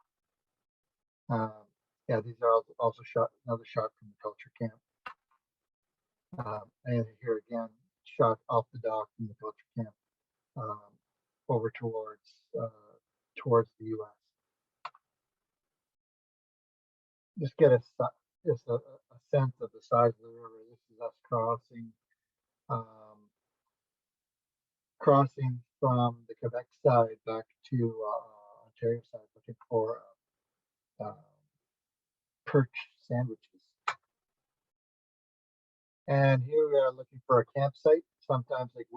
Yeah, these are also another shot from the Culture Camp. And here again, shot off the dock from the Culture Camp, over towards the U.S. Just get a sense of the size of the river. This is us crossing from the Quebec side back to Ontario side, looking for perch sandwiches. And here we are looking for a campsite. Sometimes, like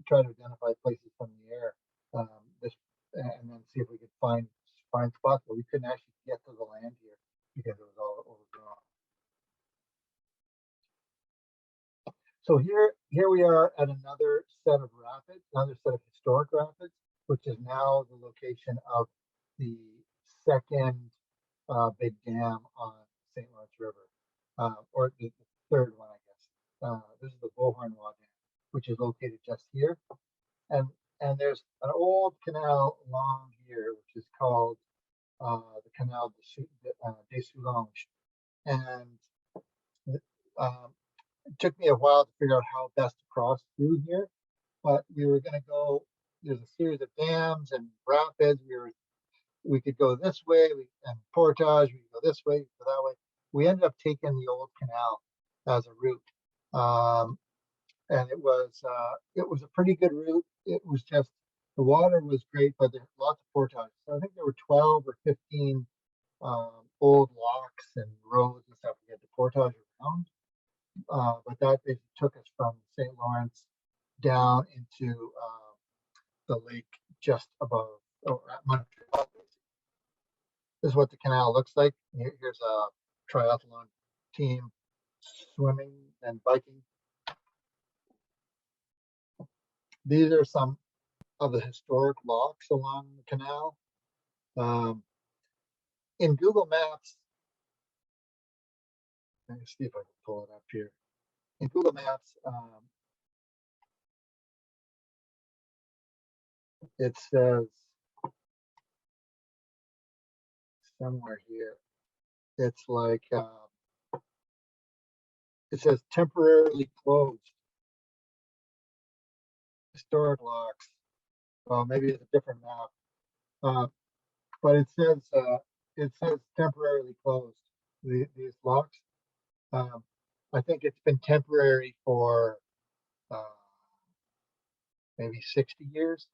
try to identify places from the air, this, and then see if we could find spots, but we couldn't actually get to the land here because it was all overgrown. So here we are at another set of rapids, another set of historic rapids, which is now the location of the second big dam on St. Lawrence River, or the third one, I guess. This is the Beauharnois Dam, which is located just here, and there's an old canal along here, which is called the Canal des Soulanges, and it took me a while to figure out how best to cross through here, but we were going to go. There's a series of dams and rapids. We could go this way, and portage. We could go this way, go that way. We ended up taking the old canal as a route, and it was a pretty good route. It was just the water was great, but there's lots of portage. So I think there were 12 or 15 old locks and roads and stuff we had to portage around. But that basically took us from St. Lawrence down into the lake just above, at Montreal. This is what the canal looks like. Here's a triathlon team swimming and biking. These are some of the historic locks along the canal. In Google Maps, let me see if I can pull it up here. In Google Maps, it says somewhere here, it's like, it says temporarily closed. Historic locks. Well, maybe it's a different map. But it says temporarily closed, these locks. I think it's been temporary for maybe 60 years.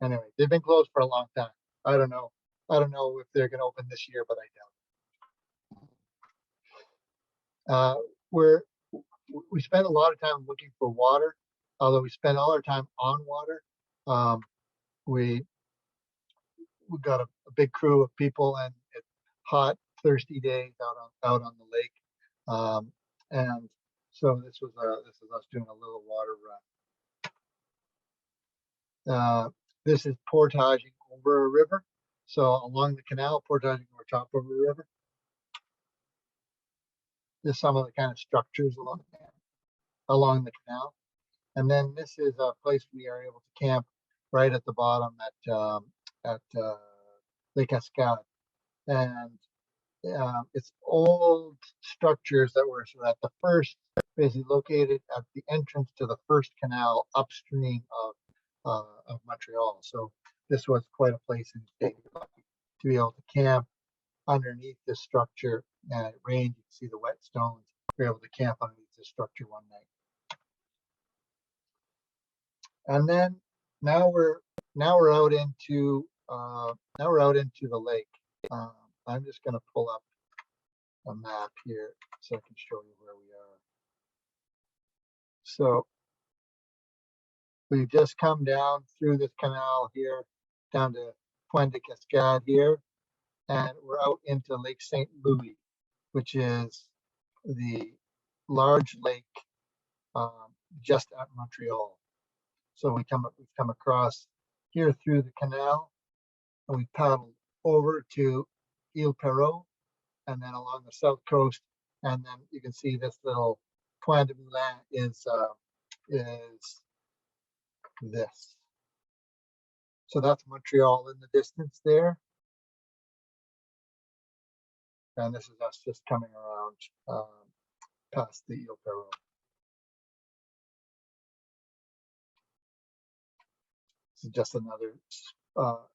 Anyway, they've been closed for a long time. I don't know if they're going to open this year, but I doubt it. We spend a lot of time looking for water, although we spend all our time on water. We got a big crew of people, and it's hot, thirsty days out on the lake, and so this is us doing a little water run. This is portaging over a river, so along the canal, portaging over top of a river. There's some of the kind of structures along the canal, and then this is a place we are able to camp right at the bottom at Lake Cascade, and it's old structures that were sort of at the first, basically located at the entrance to the first canal upstream of Montreal. So this was quite a place in the state to be able to camp underneath this structure. And it rained, you can see the wet stones. We were able to camp underneath this structure one night. And then now we're out into the lake. I'm just going to pull up a map here so I can show you where we are. So we've just come down through this canal here, down to Pointe de Cascade here, and we're out into Lake St Louie, which is the large lake just at Montreal. So we've come across here through the canal, and we paddled over to Ile Perrot, and then along the south coast, and then you can see this little Point de Moulin is this. So that's Montreal in the distance there, and this is us just coming around past the Ile Perrot. This is just another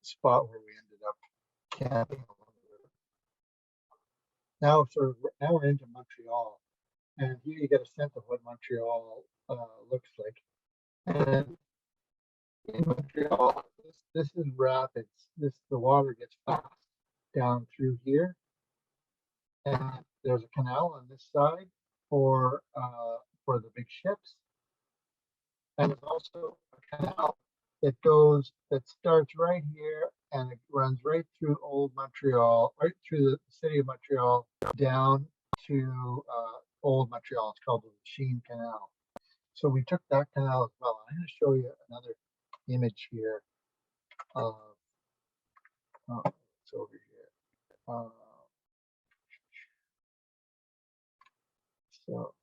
spot where we ended up camping along the river. Now we're into Montreal, and here you get a sense of what Montreal looks like. And in Montreal, this is rapids. The water gets fast down through here, and there's a canal on this side for the big ships. And there's also a canal that starts right here and it runs right through old Montreal, right through the city of Montreal down to old Montreal. It's called the Machine Canal. So we took that canal as well. I'm going to show you another image here of, it's over here. So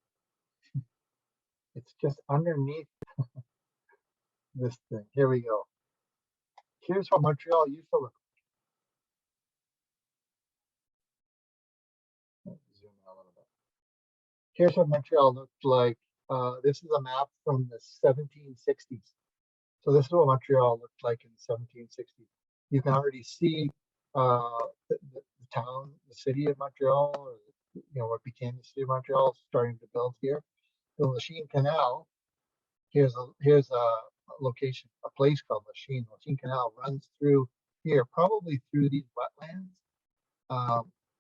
it's just underneath this thing. Here we go. Here's what Montreal used to look like. Zoom in a little bit. Here's what Montreal looked like. This is a map from the 1760s. So this is what Montreal looked like in the 1760s. You can already see the town, the city of Montreal, or what became the city of Montreal, starting to build here. The Machine Canal. Here's a location, a place called Machine. Machine Canal runs through here, probably through these wetlands,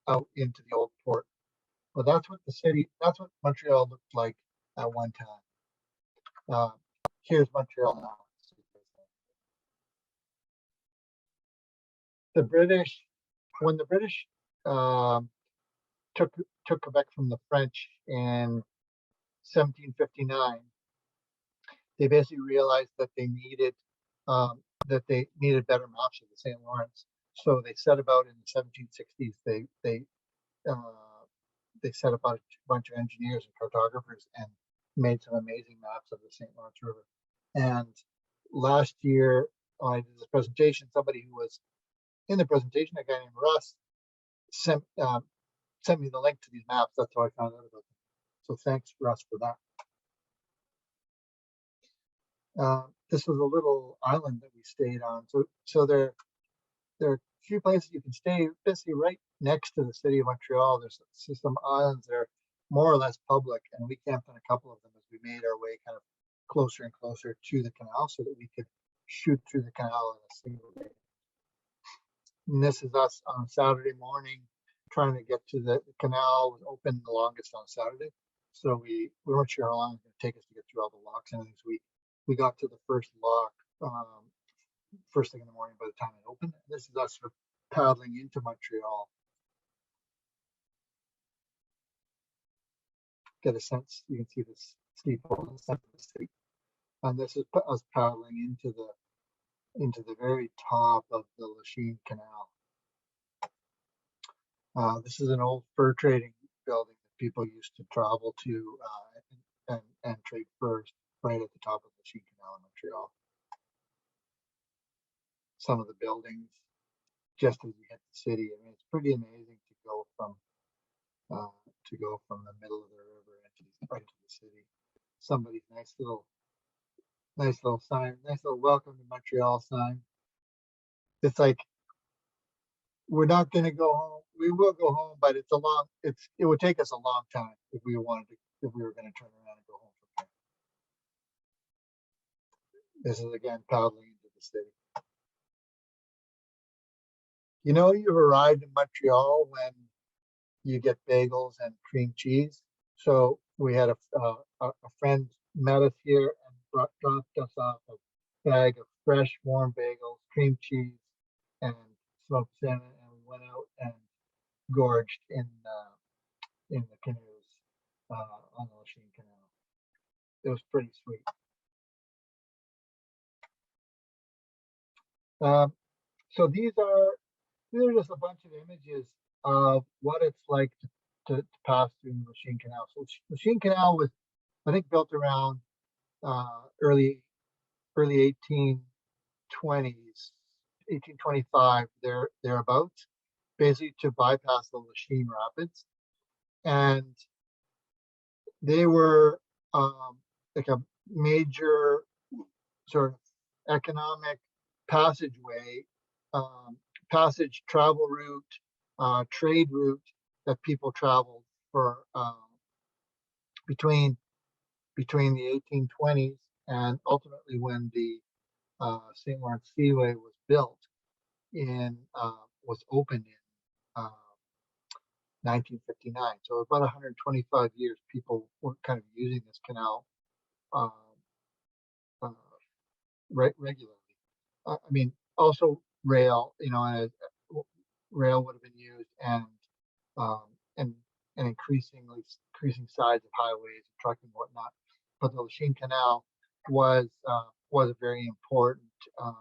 out into the old port. But that's what Montreal looked like at one time. Here's Montreal now. The British, when the British took Quebec from the French in 1759, they basically realized that they needed better maps of the St. Lawrence. So they set about in the 1760s. They set about a bunch of engineers and cartographers and made some amazing maps of the St. Lawrence River. And last year, I did this presentation. Somebody who was in the presentation, a guy named Russ, sent me the link to these maps. That's how I found out about them. So thanks, Russ, for that. This was a little island that we stayed on. So there are a few places you can stay, basically right next to the city of Montreal. There's some islands that are more or less public, and we camped on a couple of them as we made our way kind of closer and closer to the canal so that we could shoot through the canal in a single day. And this is us on Saturday morning trying to get to the canal. Was open the longest on Saturday, so we weren't sure how long it was going to take us to get through all the locks and everything. So we got to the first lock first thing in the morning by the time it opened. And this is us sort of paddling into Montreal. Get a sense, you can see this steeple in the center of the city. And this is us paddling into the very top of the Lachine Canal. This is an old fur trading building that people used to travel to and trade furs right at the top of the Machine Canal in Montreal. Some of the buildings just as you hit the city. I mean, it's pretty amazing to go from the middle of the river right to the city. Somebody's nice little sign, nice little welcome to Montreal sign. It's like, we're not going to go home. We will go home, but it would take us a long time if we were going to turn around and go home from here. This is again paddling into the city. You've arrived in Montreal when you get bagels and cream cheese. So we had a friend met us here and dropped us off a bag of fresh, warm bagels, cream cheese, and smoked salmon, and we went out and gorged in the canoes on the Machine Canal. It was pretty sweet. So these are just a bunch of images of what it's like to pass through the Machine Canal. So Machine Canal was, I think, built around early 1820s, 1825, thereabouts, basically to bypass the Lachine Rapids. And they were like a major sort of economic passageway, travel route, trade route that people traveled for between the 1820s and ultimately when the St. Lawrence Seaway was built was opened in 1959. So about 125 years, people were kind of using this canal regularly. I mean, also rail, rail would have been used, um, and increasing size of highways and trucking and whatnot. But the Machine Canal was a very important um,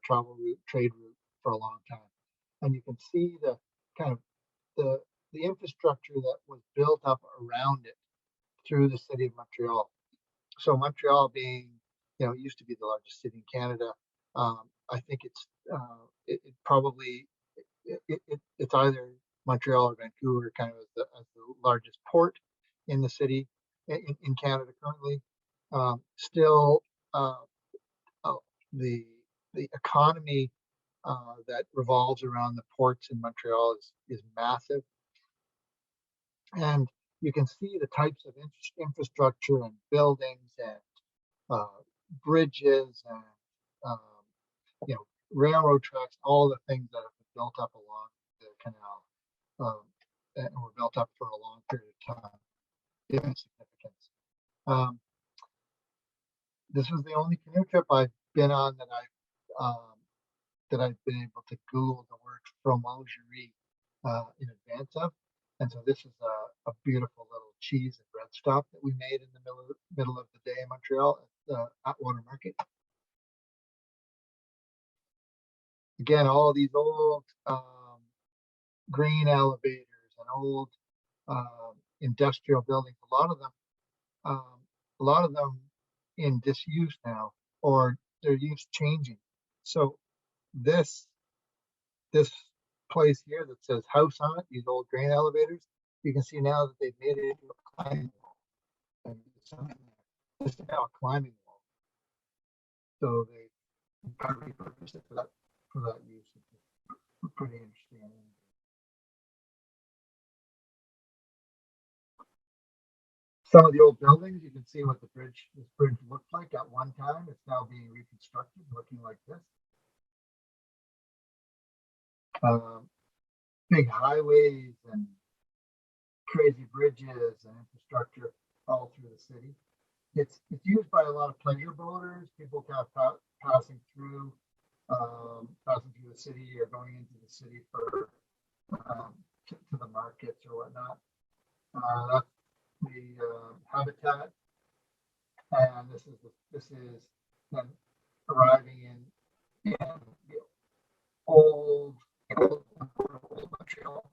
travel route, trade route for a long time. And you can see the kind of the the infrastructure that was built up around it through the city of Montreal. So Montreal being, it used to be the largest city in Canada. I think it probably it's either Montreal or Vancouver, kind of as the largest port in the city in Canada currently. Still, uh, uh, the the economy that revolves around the ports in Montreal is massive, and you can see the types of infrastructure and buildings and uh, bridges and um, railroad tracks, all the things that have been built up along the canal, and were built up for a long period of time, given significance. Um, this was the only canoe trip I've been on that I've been able to Google the word fromagerie in advance of. And so this is a beautiful little cheese and bread stop that we made in the middle of the day in Montreal at the Atwater Market. Again, all these old grain elevators and old industrial buildings. Um, a lot of them in disuse now, or their use changing. So this this place here that says house on it, these old grain elevators, you can see now that they've made it into a climbing wall. And it's now a climbing wall. So they kind of repurposed it for that use. It's pretty interesting. Some of the old buildings, you can see what this bridge looked like at one time. It's now being reconstructed, looking like this. Big highways and crazy bridges and infrastructure all through the city. It's used by a lot of pleasure boaters, people kind of passing through the city or going into the city for to the markets or whatnot. That's the habitat, and this is then arriving in the old Montreal.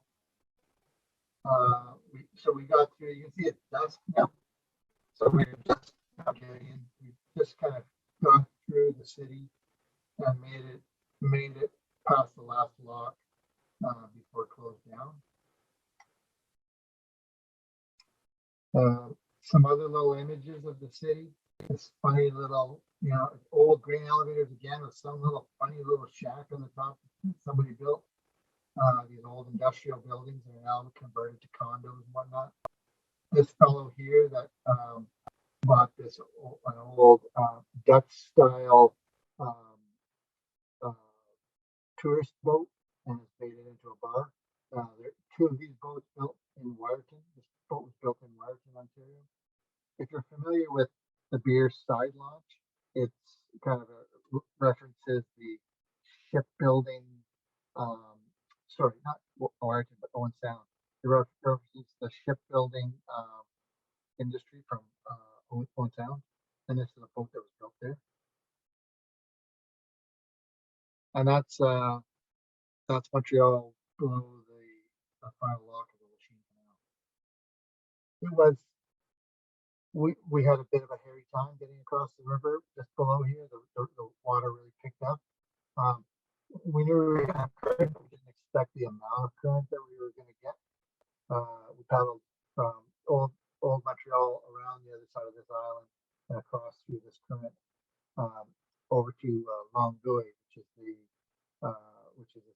So we got through. You can see it's dusk now. So we just we just kind of got through the city and made it past the last lock before it closed down. Some other little images of the city. This funny little, old grain elevators again with some little funny little shack on the top that somebody built. These old industrial buildings are now converted to condos and whatnot. This fellow here that bought an old Dutch style tourist boat and has made it into a bar. There are two of these boats built in Wyerton. This boat was built in Wyerton, Ontario. If you're familiar with the beer side launch, it's kind of references the shipbuilding. Sorry, not Wyerton, but Owen Sound. It references the shipbuilding industry from Owen Sound, and this is a boat that was built there. And that's Montreal below the final lock of the Machine Canal. It was we had a bit of a hairy time getting across the river just below here. The water really picked up. We knew we were going to have current, but we didn't expect the amount of current that we were going to get. We paddled from old Montreal around the other side of this island and across through this current over to Longueuil, which is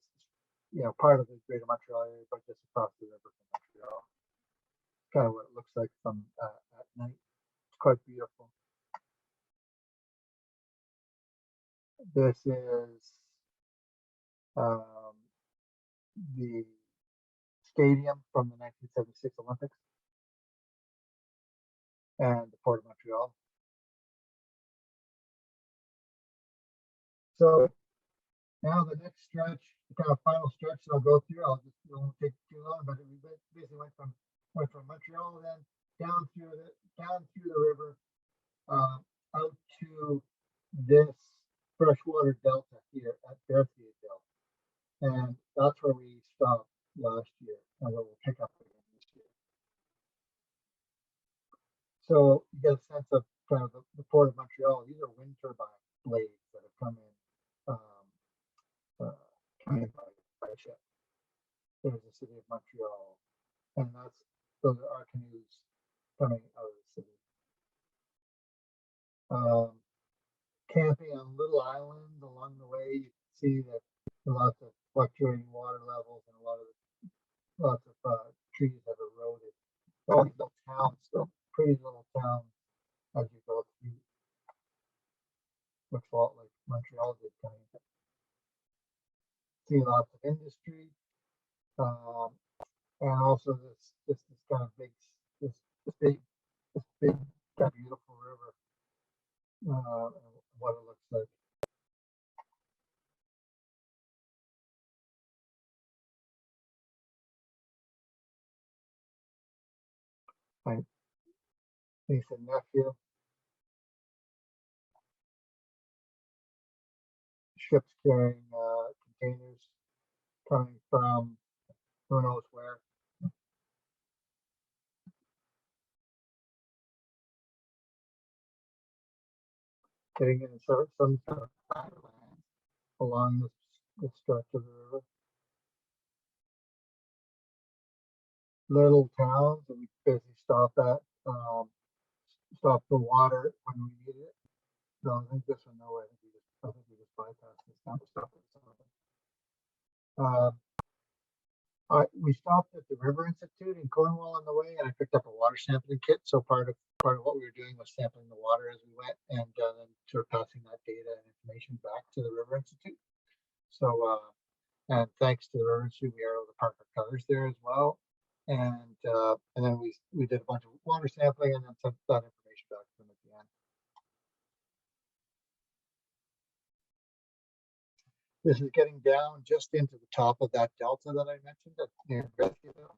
part of the Greater Montreal area, but just across the river from Montreal. Kind of what it looks like from at night. It's quite beautiful. This is the stadium from the 1976 Olympics and the Port of Montreal. So now the next stretch, the kind of final stretch that I'll go through, it won't take too long, but we basically went from Montreal then down through the river, out to this freshwater delta here at Fairfield, and that's where we stopped last year, and where we'll pick up again this year. So you get a sense of kind of the port of Montreal. These are wind turbine blades that have come in, by ship. There's the city of Montreal, and those are our canoes coming out of the city. Camping on little islands along the way, you can see that lots of fluctuating water levels and lots of trees have eroded. All these little towns, so pretty little towns as you go through. Looks a lot like Montreal did coming. See lots of industry, and also this kind of big, this big, kind of beautiful river. What it looks like. My niece and nephew. Ships carrying containers coming from who knows where. Getting in some sort of land along this stretch of the river. Little towns that we basically stop at, stop for water when we need it. No, I think this one, no, I think we just bypassed this town to stop at something. We stopped at the River Institute in Cornwall on the way, and I picked up a water sampling kit. So part of what we were doing was sampling the water as we went, and then sort of passing that data and information back to the River Institute. So, and thanks to the River Institute, we were able to park our cars there as well. And then we did a bunch of water sampling and then sent that information back to them at the end. This is getting down just into the top of that delta that I mentioned near Berthierville.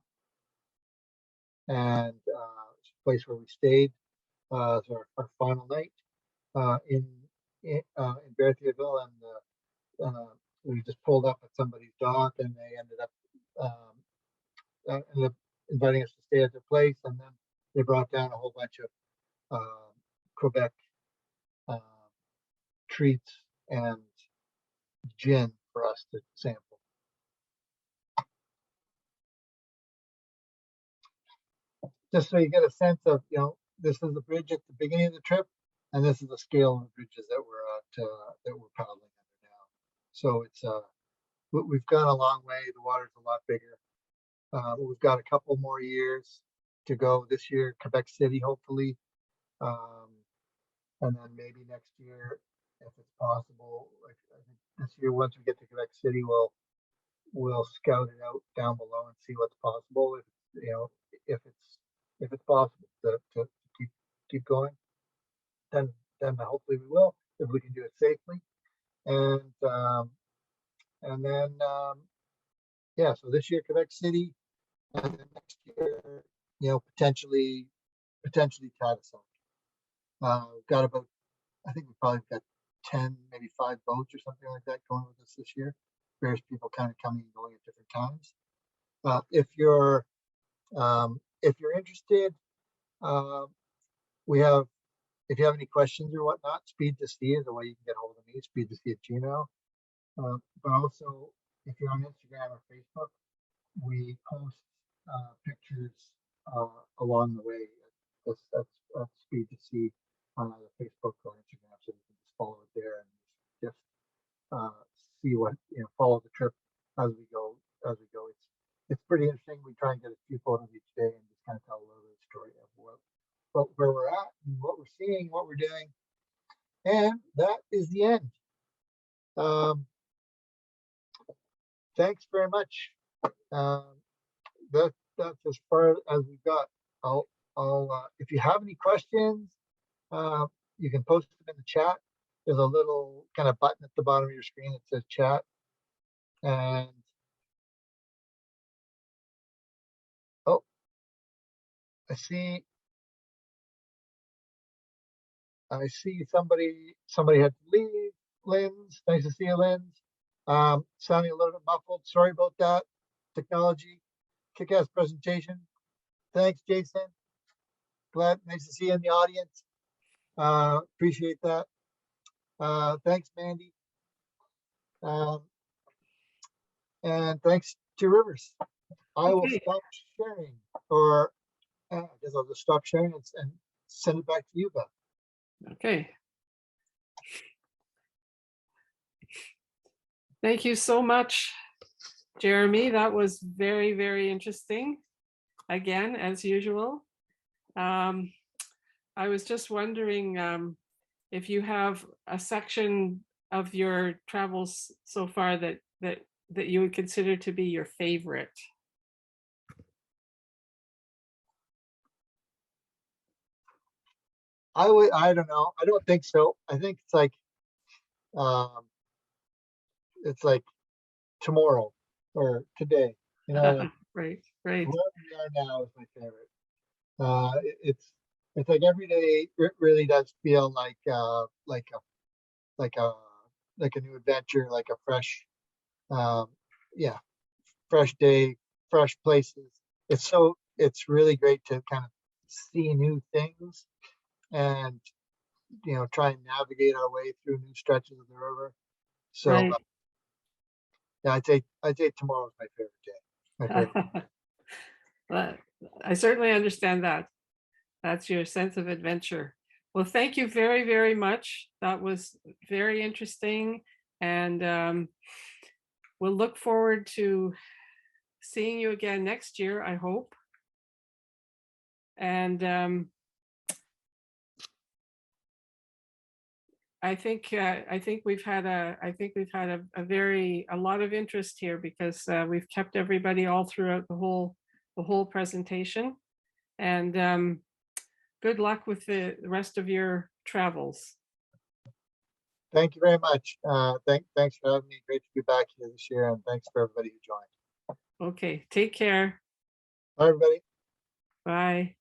And it's a place where we stayed. It's our final night in Berthierville, and we just pulled up at somebody's dock, and they ended up inviting us to stay at their place, and then they brought down a whole bunch of Quebec treats and gin for us to sample. Just so you get a sense of, this is the bridge at the beginning of the trip, and this is the scale of the bridges that we're paddling under now. So it's we've gone a long way. The water's a lot bigger. We've got a couple more years to go this year, Quebec City, hopefully. And then maybe next year, if it's possible, like I think this year, once we get to Quebec City, we'll scout it out down below and see what's possible. If it's possible to keep going, then hopefully we will, if we can do it safely. And then so this year Quebec City, and then next year, potentially Tadoussac. We've got about, I think we've probably got 10, maybe 5 boats or something like that going with us this year. Various people kind of coming and going at different times. If you're interested, if you have any questions or whatnot, Speed to Sea is the way you can get hold of me, Speed to Sea at Gmail. But also, if you're on Instagram or Facebook, we post pictures along the way. That's Speed to See on either Facebook or Instagram, so you can just follow it there and just see what follow the trip as we go. It's pretty interesting. We try and get a few photos each day and just kind of tell a little bit of the story of where we're at and what we're seeing, what we're doing, and that is the end. Thanks very much. That's as far as we've got. I'll if you have any questions, you can post them in the chat. there's a little kind of button at the bottom of your screen that says chat. And oh, I see somebody had to leave. Lynn's, nice to see you, Lynn's. Sounding a little bit muffled. Sorry about that. Technology, kick-ass presentation. Thanks, Jason. Glad, nice to see you in the audience. Appreciate that. Thanks, Mandy. And thanks to Rivers. I will Okay. stop sharing, or I guess I'll just stop sharing and send it back to you, Beth. Okay. Thank you so much, Jeremy. That was very, very interesting. Again, as usual. I was just wondering if you have a section of your travels so far that you would consider to be your favorite. I don't know. I don't think so. I think it's like tomorrow or today, you know, like Right. where we are now is my favorite. It's like every day it really does feel like like a like a new adventure, like a fresh, um, yeah, fresh day, fresh places. It's really great to kind of see new things and try and navigate our way through new stretches of the river. So Right. yeah, I'd say tomorrow's my favorite day. My favorite. But I certainly understand that. That's your sense of adventure. Well, thank you very, very much. That was very interesting. And we'll look forward to seeing you again next year, I hope. And I think we've had a lot of interest here because we've kept everybody all throughout the whole presentation. And good luck with the rest of your travels. Thank you very much. Thanks for having me. Great to be back here this year, and thanks for everybody who joined. Okay, take care. Bye, everybody. Bye.